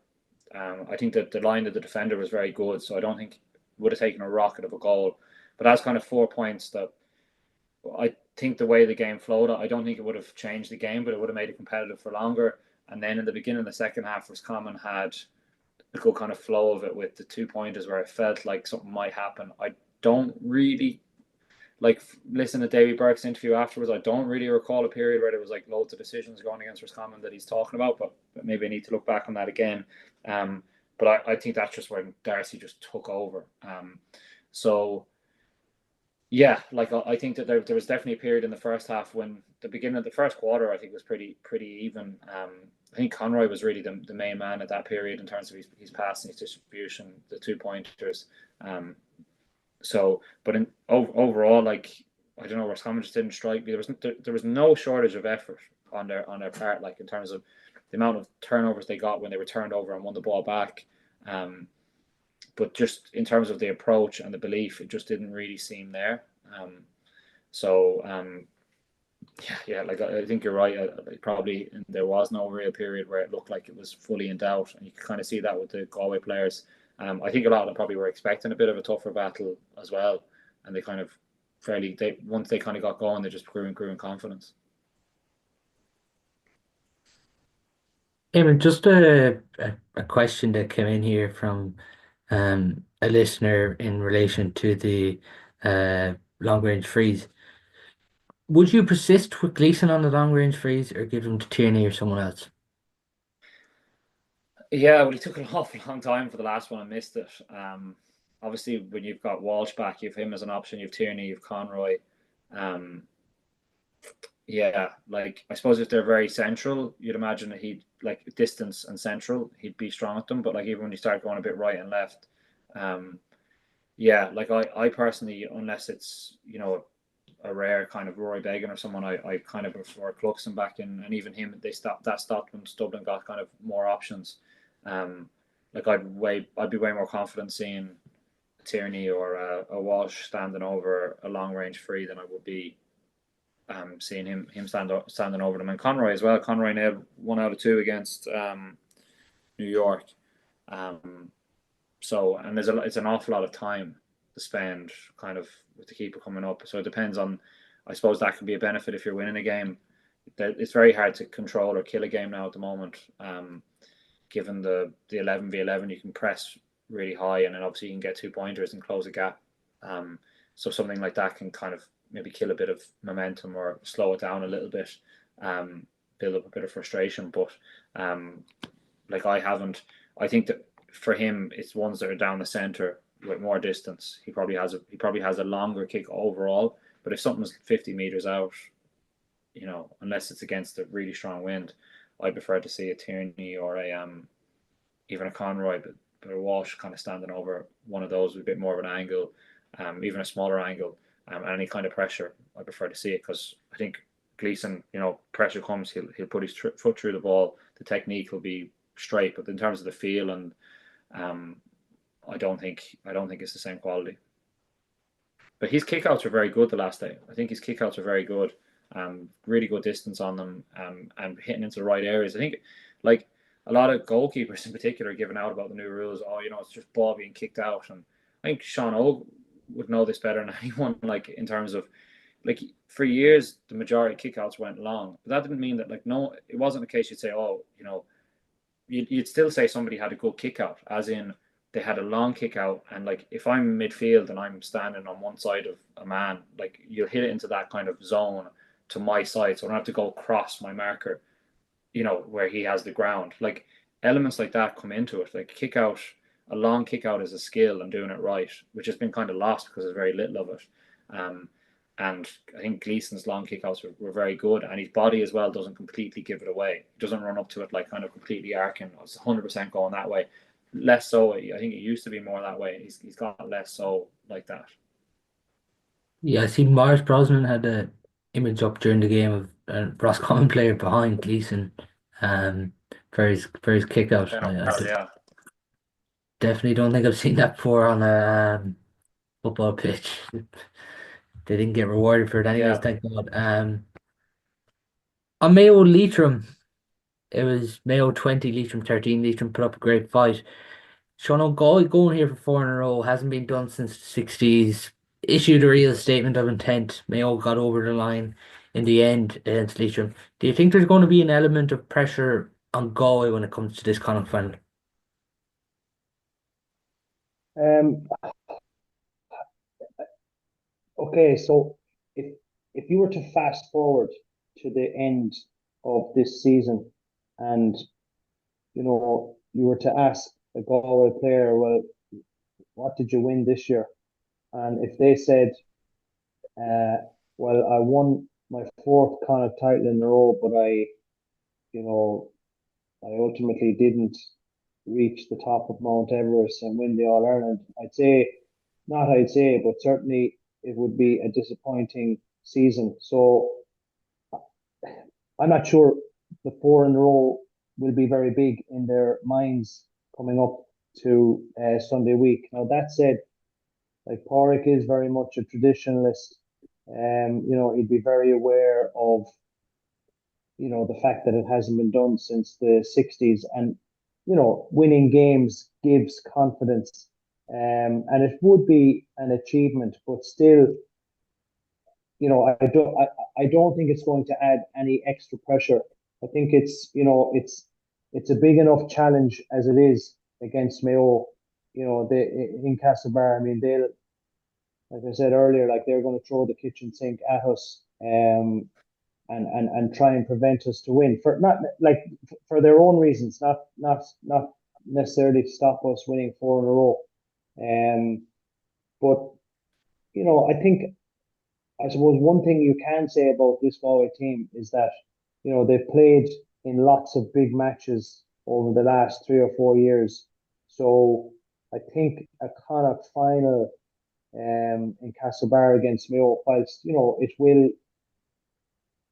I think that the line of the defender was very good, so I don't think it would have taken a rocket of a goal. But that's kind of 4 points that I think the way the game flowed, I don't think it would have changed the game, but it would have made it competitive for longer. And then in the beginning of the second half, Roscommon had a good kind of flow of it with the 2 pointers where it felt like something might happen. I don't really listen to Davy Burke's interview afterwards. I don't really recall a period where there was like loads of decisions going against Roscommon that he's talking about, but maybe I need to look back on that again. But I think that's just when Darcy just took over. So yeah, I think that there was definitely a period in the first half when the beginning of the first quarter I think was pretty even. I think Conroy was really the main man at that period in terms of his passing, his distribution, the 2 pointers. But overall, I don't know, Roscommon just didn't strike me. There was no shortage of effort on their part, in terms of the amount of turnovers they got when they were turned over and won the ball back. But just in terms of the approach and the belief, it just didn't really seem there. I think you're right. Probably there was no real period where it looked like it was fully in doubt, and you can kind of see that with the Galway players. I think a lot of them probably were expecting a bit of a tougher battle as well, and they kind of once they kind of got going, they just grew in confidence. Eamon, just a question that came in here from a listener in relation to the long range freeze. Would you persist with Gleeson on the long range freeze or give him to Tierney or someone else? Yeah, well, he took an awful long time for the last one and missed it. Obviously, when you've got Walsh back, you have him as an option. You have Tierney, you have Conroy. Yeah, I suppose if they're very central, you'd imagine that he'd distance and central, he'd be strong at them. But even when you start going a bit right and left, I personally, unless it's a rare kind of Rory Began or someone, I kind of prefer Cluxon back in, and even him that stopped when Dublin got kind of more options. I'd be way more confident seeing Tierney or a Walsh standing over a long range free than I would be seeing him standing over them. And Conroy as well. Conroy nailed 1 out of 2 against New York. It's an awful lot of time to spend kind of with the keeper coming up. So it depends on. I suppose that can be a benefit if you're winning a game. It's very hard to control or kill a game now at the moment. Given the 11v11, you can press really high, and then obviously you can get 2 pointers and close a gap. So something like that can kind of maybe kill a bit of momentum or slow it down a little bit, build up a bit of frustration. But I think that for him, it's ones that are down the center with more distance. He probably has a longer kick overall, But if something's 50 meters out, unless it's against a really strong wind, I prefer to see a Tierney or even a Conroy, but a Walsh kind of standing over one of those with a bit more of an angle, even a smaller angle, and any kind of pressure. I prefer to see it because I think Gleeson, pressure comes, he'll put his foot through the ball. The technique will be straight, but in terms of the feel and I don't think it's the same quality. But his kickouts were very good the last day. I think his kickouts were very good. Really good distance on them, and hitting into the right areas. I think, like a lot of goalkeepers in particular, are giving out about the new rules. Oh, it's just ball being kicked out, and I think Seán would know this better than anyone. Like in terms of, like for years, the majority of kickouts went long, but that didn't mean that no, it wasn't the case. You'd say, oh, you'd still say somebody had a good kickout, as in they had a long kick out, and like if I'm midfield and I'm standing on one side of a man, like you'll hit it into that kind of zone to my side, so I don't have to go across my marker, where he has the ground. Like elements like that come into it. Like a long kick out is a skill and doing it right, which has been kind of lost because there's very little of it. And I think Gleeson's long kickouts were very good, and his body as well doesn't completely give it away. He doesn't run up to it like kind of completely arcing. It's 100% going that way. Less so. I think it used to be more that way. He's got less so like that. Yeah, I see Mars Brosnan had a image up during the game of a Roscommon player behind Gleeson, for his kick out. Yeah. Definitely don't think I've seen that before on a football pitch. They didn't get rewarded for it anyways, Yeah. thank God. On Mayo Leitrim, it was Mayo 20, Leitrim 13. Leitrim put up a great fight. Seán O'Galley going here for four in a row, hasn't been done since the 60s. Issued a real statement of intent. Mayo got over the line in the end against Leitrim. Do you think there's going to be an element of pressure on Galway when it comes to this Connacht final? Um, okay, so if you were to fast forward to the end of this season, and you were to ask a Galway player, well, what did you win this year? And if they said, well, I won my fourth Connacht title in a row, but you know, I ultimately didn't reach the top of Mount Everest and win the All Ireland. I'd say, but certainly it would be a disappointing season. So I'm not sure the four in a row will be very big in their minds coming up to Sunday week. Now that said, like Padraig is very much a traditionalist. He'd be very aware of the fact that it hasn't been done since the 60s, and winning games gives confidence, and it would be an achievement, but still, I don't think it's going to add any extra pressure. I think it's a big enough challenge as it is against Mayo. They in Castlebar. I mean, they'll, like I said earlier, like they're going to throw the kitchen sink at us, and try and prevent us to win for not like for their own reasons, not necessarily to stop us winning four in a row. But I suppose one thing you can say about this Galway team is that they've played in lots of big matches over the last 3 or 4 years. So I think a Connacht final in Castlebar against Mayo, whilst it will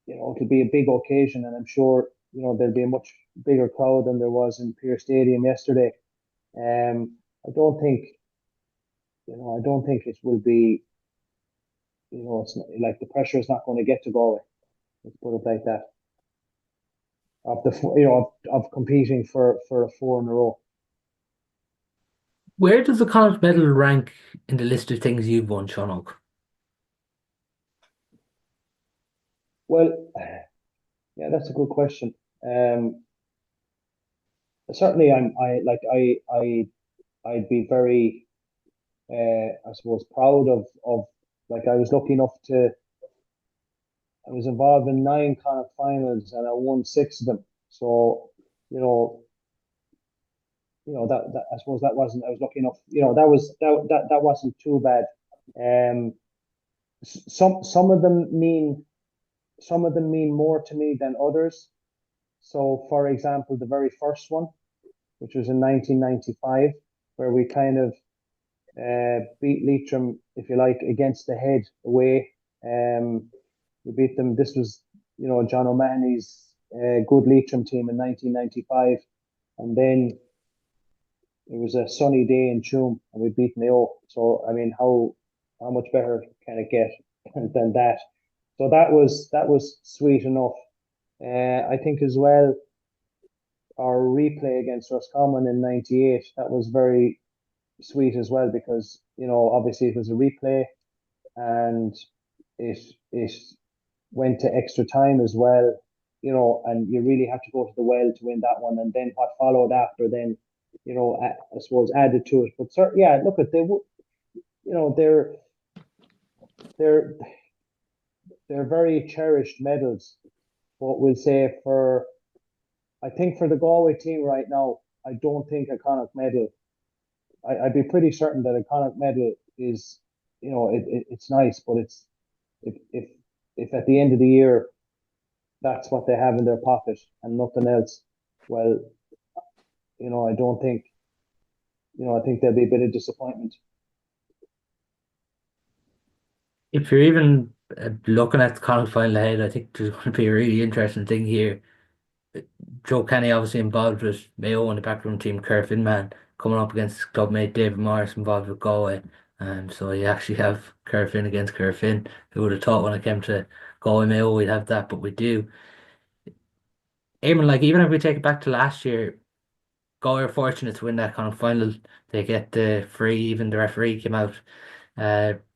it'll be a big occasion, and I'm sure there'll be a much bigger crowd than there was in Pearse Stadium yesterday. I don't think it will be. It's not, like the pressure is not going to get to Galway. Let's put it like that. Of competing for a four in a row. Where does the Connacht medal rank in the list of things you've won, Seán O'G? Well, yeah, that's a good question. Certainly, I'd be very, I suppose, proud of like I was involved in 9 Connacht finals and I won 6 of them. So, that I suppose that wasn't, I was lucky enough, that wasn't too bad. some of them mean more to me than others. So, for example, the very first one, which was in 1995, where we kind of beat Leitrim, if you like, against the head away. We beat them. This was, John O'Mahony's good Leitrim team in 1995, and then it was a sunny day in June, and we beat Mayo. So, I mean, how much better can it get than that? So that was sweet enough. I think as well, our replay against Roscommon in '98, that was very sweet as well, because obviously it was a replay, and it went to extra time as well, and you really had to go to the well to win that one, and then what followed after then, I suppose added to it. But yeah, look at they would, they're they're very cherished medals. But we'll say I think for the Galway team right now, I don't think a Connacht medal. I'd be pretty certain that a Connacht medal is, it's nice, but if at the end of the year that's what they have in their pocket and nothing else, well, I don't think, I think there'll be a bit of disappointment. If you're even looking at the Connacht final ahead, I think there's going to be a really interesting thing here. Joe Kenny obviously involved with Mayo and the backroom team, Kerr man coming up against clubmate David Morris involved with Galway. And so you actually have Kerr against Kerr. Who would have thought when it came to Galway Mayo we'd have that, but we do. Eamon, like even if we take it back to last year, Galway are fortunate to win that kind of final. They get the free, even the referee came out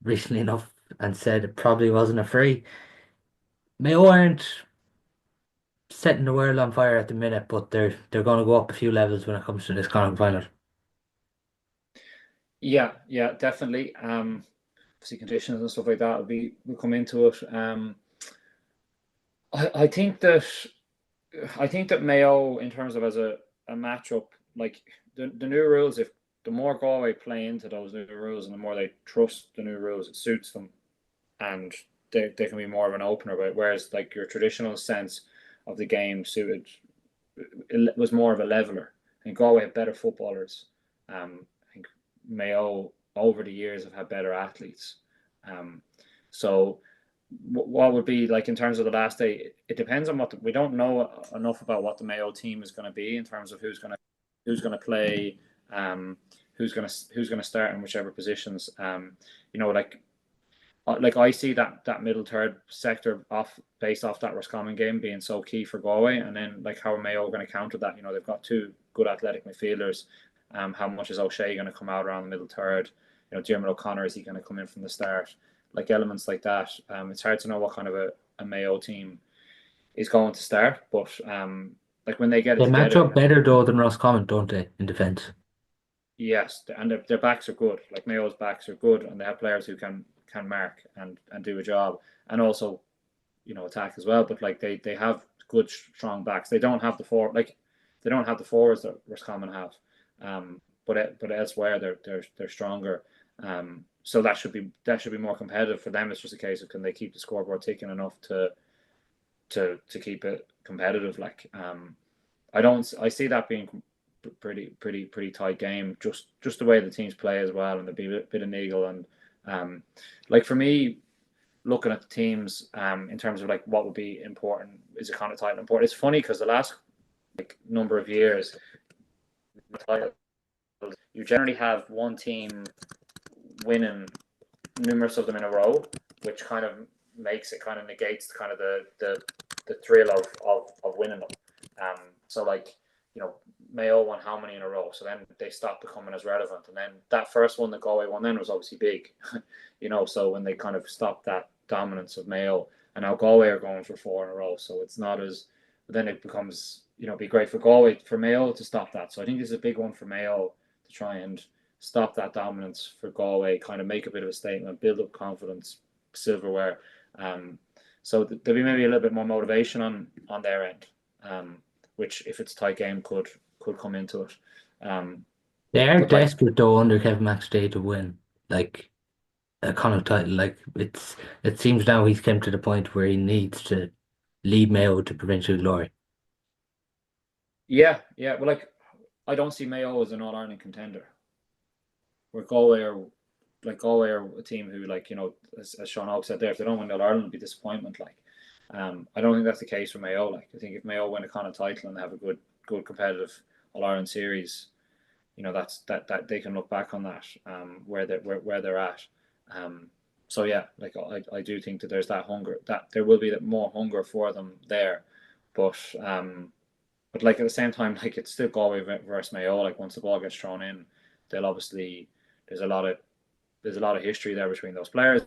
recently enough and said it probably wasn't a free. Mayo aren't setting the world on fire at the minute, but they're going to go up a few levels when it comes to this Connacht final. Yeah, definitely. Obviously conditions and stuff like that will come into it. I think that Mayo, in terms of as a matchup, like the new rules, if the more Galway play into those new rules and the more they trust the new rules, it suits them, and they can be more of an opener about it. Whereas like your traditional sense of the game suited, it was more of a leveler. And Galway have better footballers. I think Mayo over the years have had better athletes. So what would be like in terms of the last day? It depends on we don't know enough about what the Mayo team is going to be in terms of who's going to play, who's going to start in whichever positions. Like I see that middle third sector based off that Roscommon game being so key for Galway, and then like how are Mayo going to counter that? They've got two good athletic midfielders. How much is O'Shea going to come out around the middle third? Diarmuid O'Connor, is he going to come in from the start? Like elements like that. It's hard to know what kind of a Mayo team is going to start, but like when they get it They match together, up better though than Roscommon, don't they, in defence? yes, and their backs are good. Like Mayo's backs are good, and they have players who can mark and do a job, and also attack as well. But like they have good strong backs. They don't have the forwards that Roscommon have. But elsewhere they're stronger. So that should be more competitive for them. It's just a case of can they keep the scoreboard ticking enough to keep it competitive. Like I see that being pretty tight game. Just the way the teams play as well, and there'll be a bit of niggle. And like for me, looking at the teams in terms of like what would be important, is it kind of tight and important. It's funny because the last number of years, you generally have one team winning numerous of them in a row, which kind of negates kind of the thrill of winning them. So like Mayo won how many in a row, so then they stopped becoming as relevant, and then that first one that Galway won then was obviously big. So when they kind of stopped that dominance of Mayo, and now Galway are going for 4 in a row, so it's not as, but then it becomes be great for Mayo to stop that. So I think this is a big one for Mayo to try and stop that dominance for Galway, kind of make a bit of a statement, build up confidence, silverware. So there'll be maybe a little bit more motivation on their end, which if it's a tight game could come into it. They are But like, desperate though under Kevin McStay to win. Like a Connacht title. Like it seems now he's come to the point where he needs to lead Mayo to provincial glory. Yeah, yeah. Well, like I don't see Mayo as an All Ireland contender. Where Galway are a team who, like, as Seán Oak said there, if they don't win the All Ireland, it'll be disappointment. Like, I don't think that's the case for Mayo. Like, I think if Mayo win a Connacht title and have a good competitive All Ireland series, that they can look back on that, where they're at. So yeah, like I do think that there's that hunger, that there will be that more hunger for them there, but like at the same time, like it's still Galway versus Mayo. Like once the ball gets thrown in, they'll obviously there's a lot of there's a lot of history there between those players.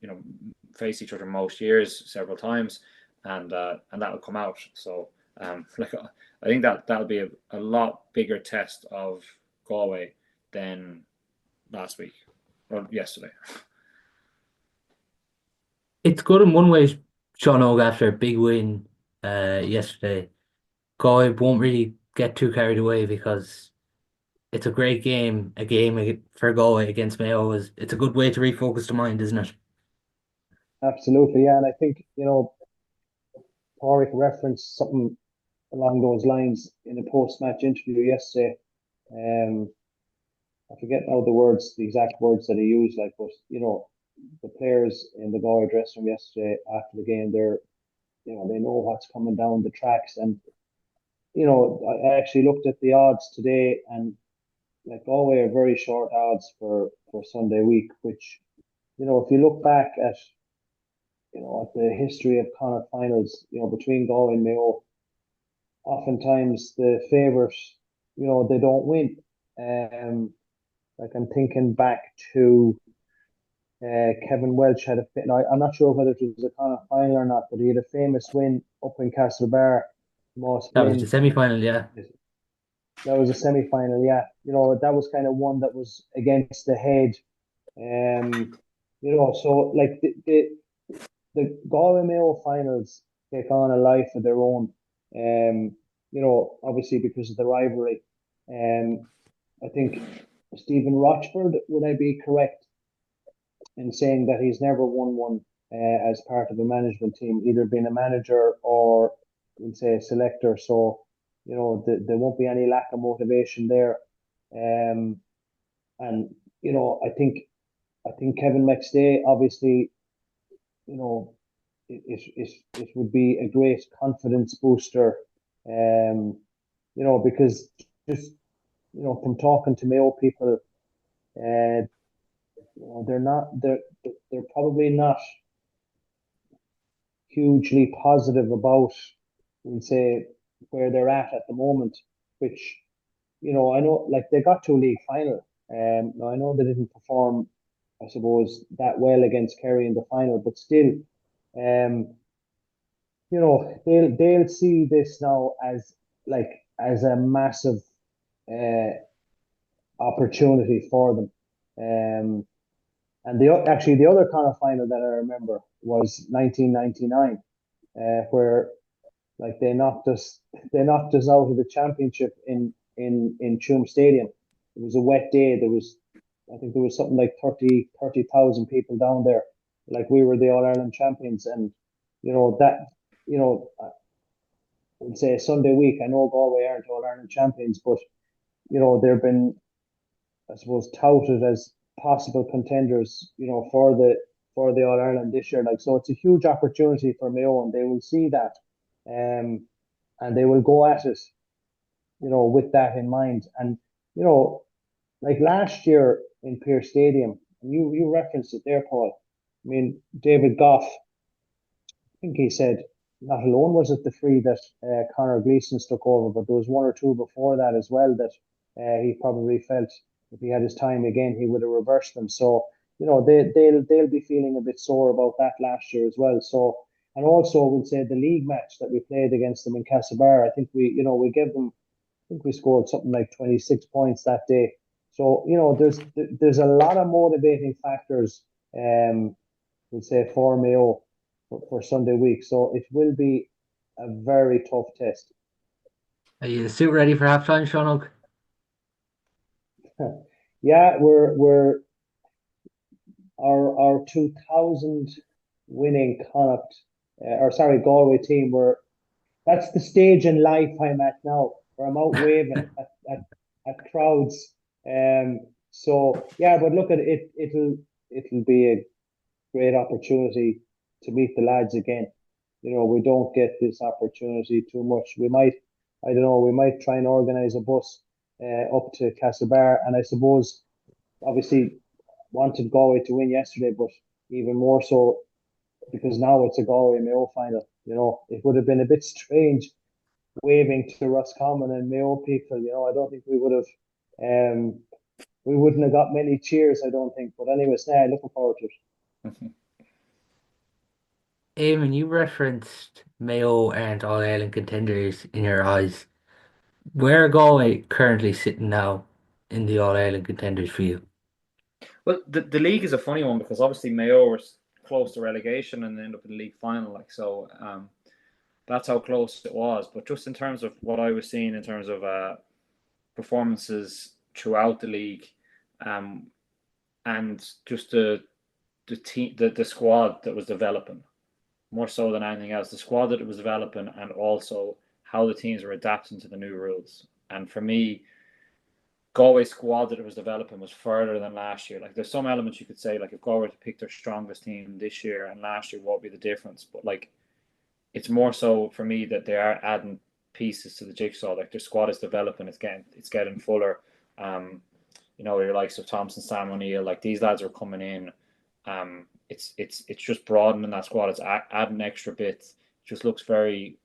You know, face each other most years several times, and that will come out. So like I think that'll be a lot bigger test of Galway than last week or yesterday. It's good in one way, Sean Og, after a big win yesterday. Galway won't really get too carried away because it's a great game. A game for Galway against Mayo it's a good way to refocus the mind, isn't it? Absolutely, yeah. And I think, Paor referenced something along those lines in a post-match interview yesterday. Um, I forget now the exact words that he used, like, but the players in the Galway dressing room yesterday after the game, they know what's coming down the tracks. And, I actually looked at the odds today, and like Galway are very short odds for Sunday week, which, if you look back at the history of Connacht finals, between Galway and Mayo, oftentimes the favourite, they don't win. Like I'm thinking back to Kevin Welch had I'm not sure whether it was a Connacht final or not, but he had a famous win up in Castlebar, most That was the win. semi-final, yeah. That was a semi-final, yeah. That was kind of one that was against the head. So like the Galway Mayo finals take on a life of their own. Obviously because of the rivalry. I think Stephen Rochford, would I be correct in saying that he's never won one as part of a management team, either being a manager or we'll say a selector. So, there won't be any lack of motivation there. And I think Kevin McStay, obviously, it would be a great confidence booster. Because just from talking to Mayo people, they're probably not hugely positive about, we'll say, where they're at the moment, which, I know, like they got to a league final. Now I know they didn't perform, I suppose, that well against Kerry in the final, but still, um, they'll see this now as a massive uh, opportunity for them. And the other kind of final that I remember was 1999, where like they knocked us out of the championship in Tuam Stadium. It was a wet day. I think there was something like 30,000 people down there. Like we were the All Ireland champions, and that I would say Sunday week. I know Galway aren't All Ireland champions, but they've been, I suppose, touted as possible contenders, for the All Ireland this year. Like, so it's a huge opportunity for Mayo, and they will see that, and they will go at it, with that in mind. And you know, like last year in Pearse Stadium, you referenced it there, Paul. I mean, David Goff, I think he said not alone was it the three that Conor Gleeson took over, but there was one or two before that as well that he probably felt if he had his time again, he would have reversed them. So they'll be feeling a bit sore about that last year as well. So and also we'll say the league match that we played against them in Castlebar, I think we gave them, I think we scored something like 26 points that day. So there's a lot of motivating factors. We'll say for Mayo for Sunday week. So it will be a very tough test. Are you suit ready for halftime, Sean Og? Yeah, we're our 2000 winning Connacht, Galway team were. That's the stage in life I'm at now, where I'm out waving at crowds. So yeah, but look at it. It'll be a great opportunity to meet the lads again. We don't get this opportunity too much. I don't know, we might try and organise a bus up to Castlebar, and I suppose obviously wanted Galway to win yesterday, but even more so because now it's a Galway Mayo final. It would have been a bit strange waving to Roscommon and Mayo people. I don't think we wouldn't have got many cheers, I don't think. But anyways, looking forward to it. Eamon, you referenced Mayo and All Ireland contenders in your eyes. Where are Galway currently sitting now in the All Ireland contenders for you? Well, the league is a funny one because obviously Mayo were close to relegation and ended up in the league final. That's how close it was. But just in terms of what I was seeing in terms of performances throughout the league, and just the team, the squad that was developing, more so than anything else, the squad that it was developing, and also how the teams were adapting to the new rules. And for me, Galway's squad that it was developing was further than last year. Like, there's some elements you could say, like, if Galway were to pick their strongest team this year and last year, what would be the difference? But it's more so for me that they are adding pieces to the jigsaw. Like, their squad is developing, it's getting fuller. Your likes of Thompson, Sam O'Neill, like, these lads are coming in. It's just broadening that squad. It's adding extra bits. It just looks very,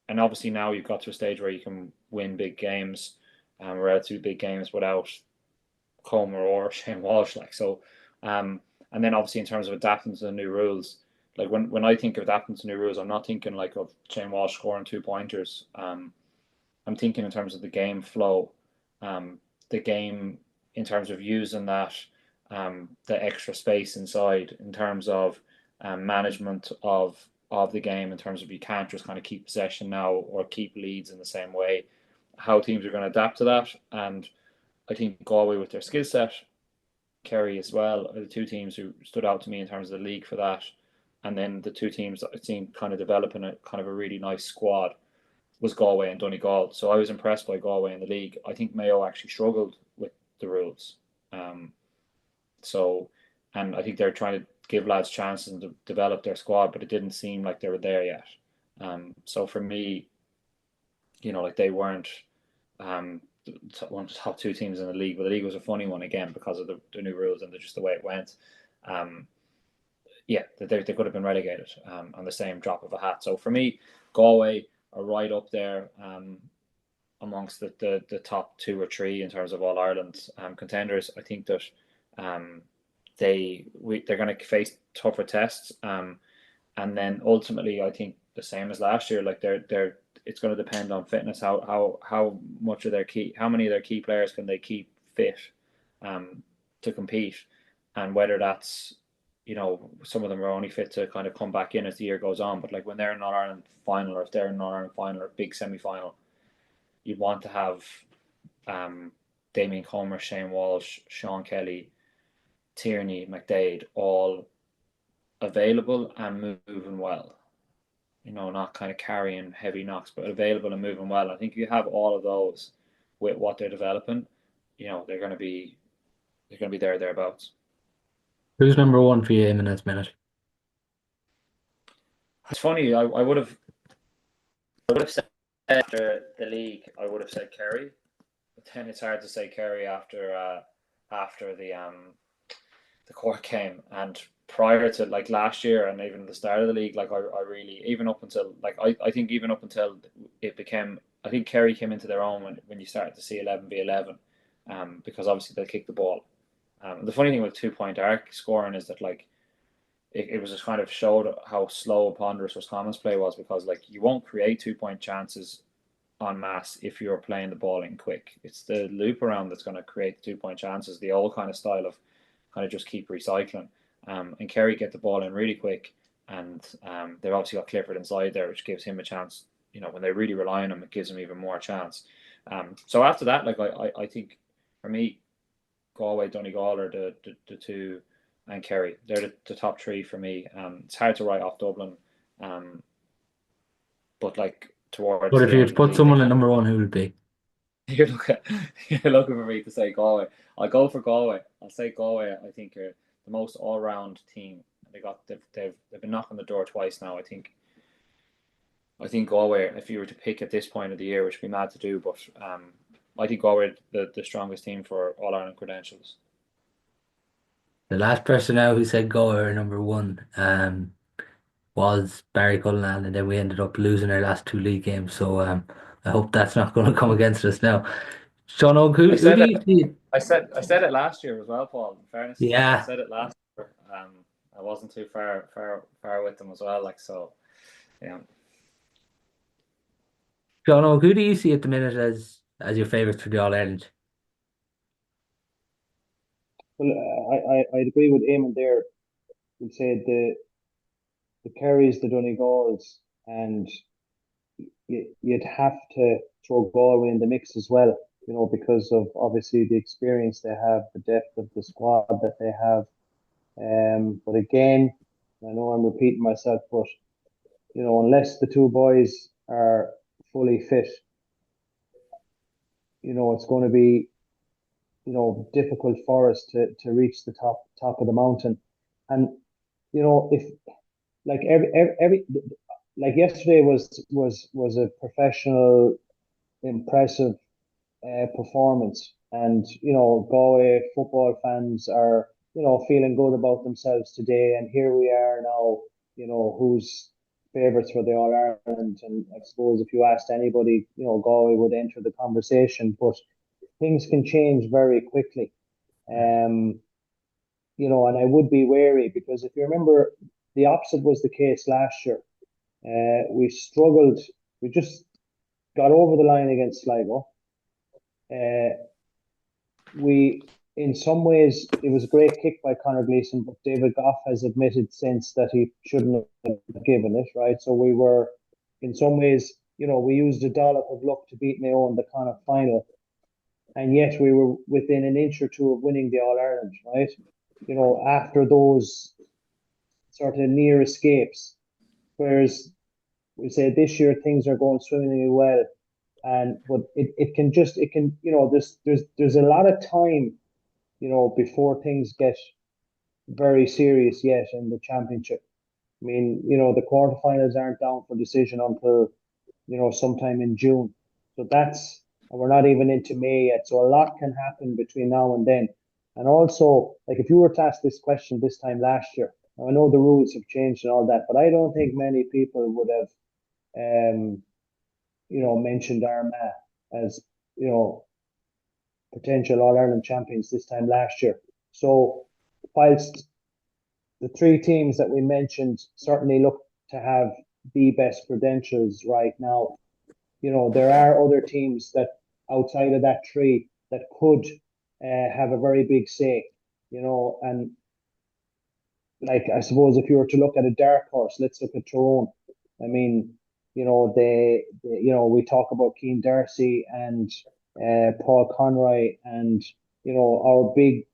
and obviously now you've got to a stage where you can win big games. We're out 2 big games without Comer or Shane Walsh. And then obviously in terms of adapting to the new rules, like when I think of adapting to new rules, I'm not thinking like of Shane Walsh scoring 2-pointers. I'm thinking in terms of the game flow, the game in terms of using that, the extra space inside, in terms of management of the game, in terms of you can't just kind of keep possession now or keep leads in the same way. How teams are going to adapt to that, and I think Galway with their skill set, Kerry as well, are the 2 teams who stood out to me in terms of the league for that. And then the 2 teams that I've seen kind of developing a kind of a really nice squad was Galway and Donegal. So I was impressed by Galway in the league. I think Mayo actually struggled with the rules. And I think they're trying to give lads chances to develop their squad, but it didn't seem like they were there yet. So for me, they weren't one of the top 2 teams in the league, but the league was a funny one again because of the new rules and just the way it went. They could have been relegated on the same drop of a hat. So for me, Galway are right up there amongst the top 2 or 3 in terms of All Ireland contenders. I think that they're going to face tougher tests, and then ultimately I think the same as last year. Like it's going to depend on fitness. How much of how many of their key players can they keep fit to compete, and whether that's some of them are only fit to kind of come back in as the year goes on. But like when they're in All Ireland final, or if they're in All Ireland final or big semi final, you'd want to have Damien Comer, Shane Walsh, Sean Kelly, Tierney, McDade all available and moving well. Not kind of carrying heavy knocks, but available and moving well. I think if you have all of those with what they're developing, they're going to be thereabouts. Who's number 1 for you in this minute? It's funny. I would have said after the league, I would have said Kerry, but then it's hard to say Kerry after the Cork game, and prior to like last year and even the start of the league, like I really, even up until I think even up until it became, I think Kerry came into their own when you started to see 11v11, because obviously they kick the ball. The funny thing with 2-point arc scoring is that like it was just kind of showed how slow ponderous Roscommon's play was, because like you won't create 2-point chances en masse if you're playing the ball in quick. It's the loop around that's going to create the 2-point chances, the old kind of style of kind of just keep recycling. And Kerry get the ball in really quick, and they've obviously got Clifford inside there, which gives him a chance. When they really rely on him, it gives him even more chance. So after that, like I think for me, Galway, Donegal are the 2 and Kerry. They're the top three for me. It's hard to write off Dublin, but like towards But if the you end were to of the put league, they someone at can. number one, who would it be? You're looking for me to say Galway. I'll go for Galway. I'll say Galway. I think are the most all-round team. They've been knocking the door twice now. I think Galway, if you were to pick at this point of the year, which would be mad to do, but I think Galway the strongest team for All Ireland credentials. The last person now who said Galway are number one was Barry Cullinan, and then we ended up losing our last two league games. So I hope that's not going to come against us now. Sean Og, I who said do it. you see? I said it last year as well, Paul. In fairness to them, I Yeah, said it last year. I wasn't too far with them as well. Like so, yeah. Sean Og, who do you see at the minute as your favourites for the All Ireland? Well, I'd agree with Eamon there. We'd say the Kerrys, the Donegals, and you'd have to throw Galway in the mix as well, because of obviously the experience they have, the depth of the squad that they have. But again, I know I'm repeating myself, but unless the two boys are fully fit, it's going to be difficult for us to reach the top of the mountain. And if like every like yesterday was a professional, impressive performance, and Galway football fans are feeling good about themselves today, and here we are now, who's favourites for the All Ireland, and I suppose if you asked anybody, Galway would enter the conversation, but things can change very quickly. And I would be wary, because if you remember, the opposite was the case last year. We struggled. We just got over the line against Sligo. We, in some ways, it was a great kick by Conor Gleeson, but David Goff has admitted since that he shouldn't have given it, right? So we were, in some ways, we used a dollop of luck to beat Mayo in the Connacht final, and yet we were within an inch or two of winning the All Ireland, right? After those sort of near escapes. Whereas we say this year things are going swimmingly well, but it can there's a lot of time, before things get very serious yet in the championship. I mean, the quarterfinals aren't down for decision until sometime in June. So and we're not even into May yet. So a lot can happen between now and then. And also, like, if you were to ask this question this time last year, I know the rules have changed and all that, but I don't think many people would have, mentioned Armagh as, potential All Ireland champions this time last year. So, whilst the three teams that we mentioned certainly look to have the best credentials right now, there are other teams that outside of that three that could have a very big say, and like, I suppose if you were to look at a dark horse, let's look at Tyrone. I mean, we talk about Keane Darcy and Paul Conroy and, our big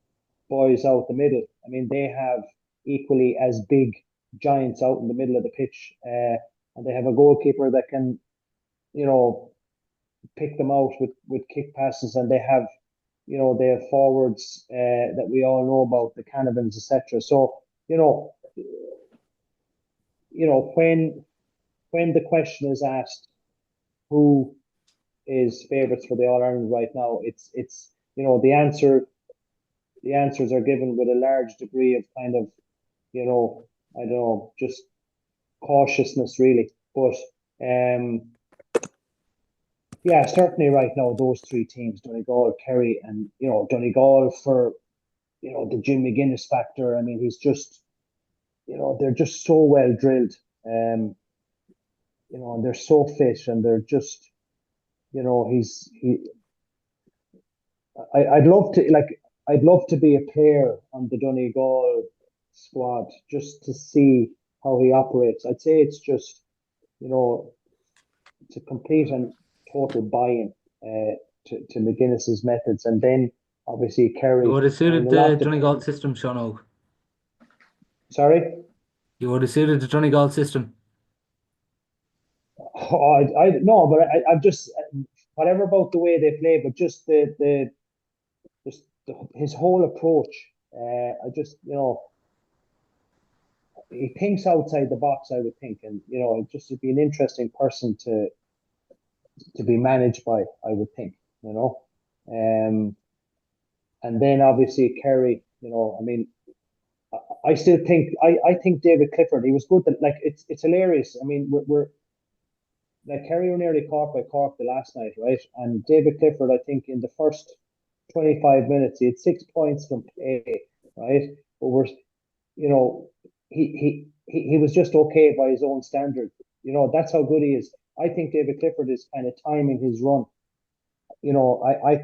boys out the middle. I mean, they have equally as big giants out in the middle of the pitch. And they have a goalkeeper that can, pick them out with kick passes, and they have forwards that we all know about, the Canavans, etc. So, when the question is asked who is favourites for the All Ireland right now, it's the answers are given with a large degree of kind of, I don't know, just cautiousness really. But yeah, certainly right now those three teams, Donegal, Kerry, and Donegal for the Jim McGuinness factor. I mean, he's just they're just so well drilled, and they're so fit, and they're just he's he. I'd love to be a player on the Donegal squad just to see how he operates. I'd say it's just it's a complete and total buy-in to McGuinness's methods, and then obviously It Kerry. would have I mean, suited a the lot Donegal depends. system, Sean Og. Sorry. You would have suited the Donegal system. Oh, I no, but I'm just whatever about the way they play, but just his whole approach. I just he thinks outside the box. I would think, and it just would be an interesting person to be managed by. I would think, um, and then obviously Kerry. I mean, I still think I think David Clifford. He was good. Like it's hilarious. I mean, we're like Kerry were nearly caught by Cork the last night, right? And David Clifford, I think, in the first 25 minutes, he had 6 points from play, right? But you know, he was just okay by his own standard. That's how good he is. I think David Clifford is kind of timing his run. I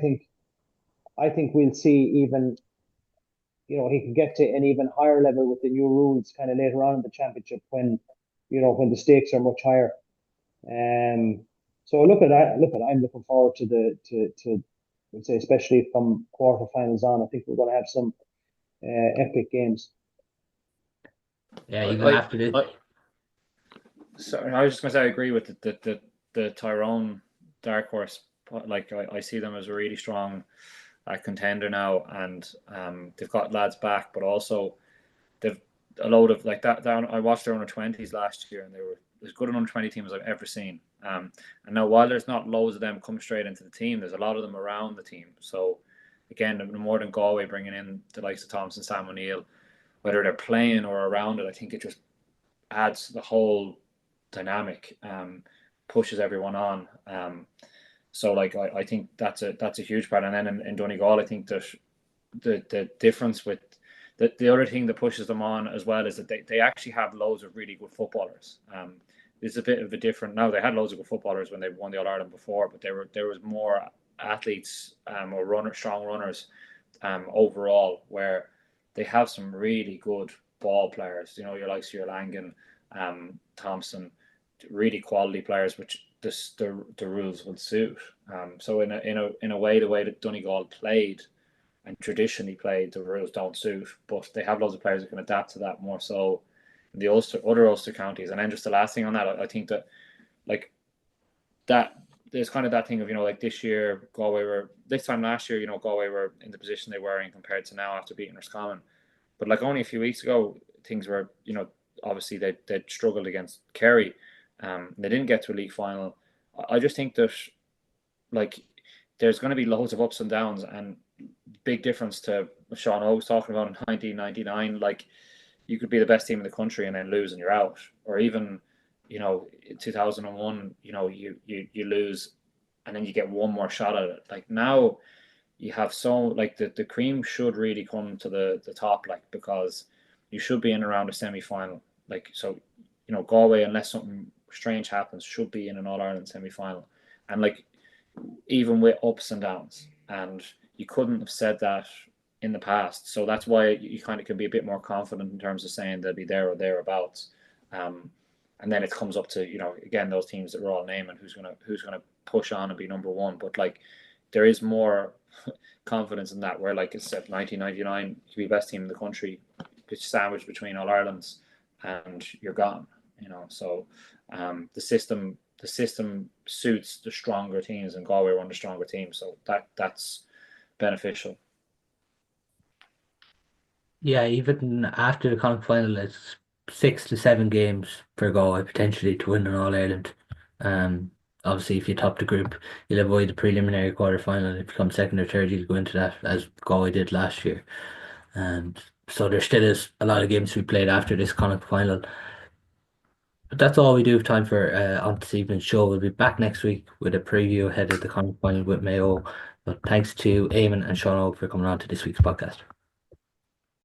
think we'll see even, he can get to an even higher level with the new rules kind of later on in the championship when the stakes are much higher. Um, so I'm looking forward to I'd say especially from quarterfinals on. I think we're going to have some epic games. Yeah, even I, after this. I, sorry, I was just going to say I agree with the Tyrone dark horse. Like I see them as a really strong contender now, and they've got lads back, but also they've a load of like that. I watched their under 20s last year, and they were as good an under 20 team as I've ever seen. And now while there's not loads of them come straight into the team, there's a lot of them around the team. So again, the more than Galway bringing in the likes of Thompson, Sam O'Neill, whether they're playing or around it, I think it just adds the whole dynamic, pushes everyone on. So like I think that's a huge part. And then in Donegal, I think that the difference with the other thing that pushes them on as well is that they actually have loads of really good footballers. It's a bit of a different now. They had loads of good footballers when they won the All Ireland before, but there was more athletes or strong runners overall, where they have some really good ball players. Your likes of your Langan, Thompson, really quality players, which the rules would suit. So in a way, the way that Donegal played and traditionally played, the rules don't suit, but they have loads of players that can adapt to that more so in the other Ulster counties. And then just the last thing on that, I think that like that there's kind of that thing of like this time last year, Galway were in the position they were in compared to now after beating Roscommon. But like only a few weeks ago, things were obviously they struggled against Kerry. They didn't get to a league final. I just think that like there's going to be loads of ups and downs, and big difference to Seán O was talking about in 1999. Like you could be the best team in the country and then lose and you're out, or even 2001. You lose, and then you get one more shot at it. Like now, you have like the cream should really come to the top, like because you should be in around a semi final. Like so, Galway, unless something strange happens, should be in an All Ireland semi final, and like even with ups and downs, and you couldn't have said that in the past. So that's why you kind of can be a bit more confident in terms of saying they'll be there or thereabouts. And then it comes up to again those teams that we're all naming who's gonna push on and be number one. But like there is more confidence in that, where like it's at 1999 you could be best team in the country, it's sandwiched between All Irelands, and you're gone. So the system suits the stronger teams, and Galway were one of the stronger teams, so that's beneficial. Yeah, even after the Connacht final, it's 6 to 7 games for Galway potentially to win an All Ireland. Obviously, if you top the group, you'll avoid the preliminary quarter final. If you come second or third, you'll go into that as Galway did last year. And so there still is a lot of games to be played after this Connacht final. But that's all we do have time for on this evening's show. We'll be back next week with a preview ahead of the Connacht final with Mayo. But thanks to Eamon and Seán for coming on to this week's podcast.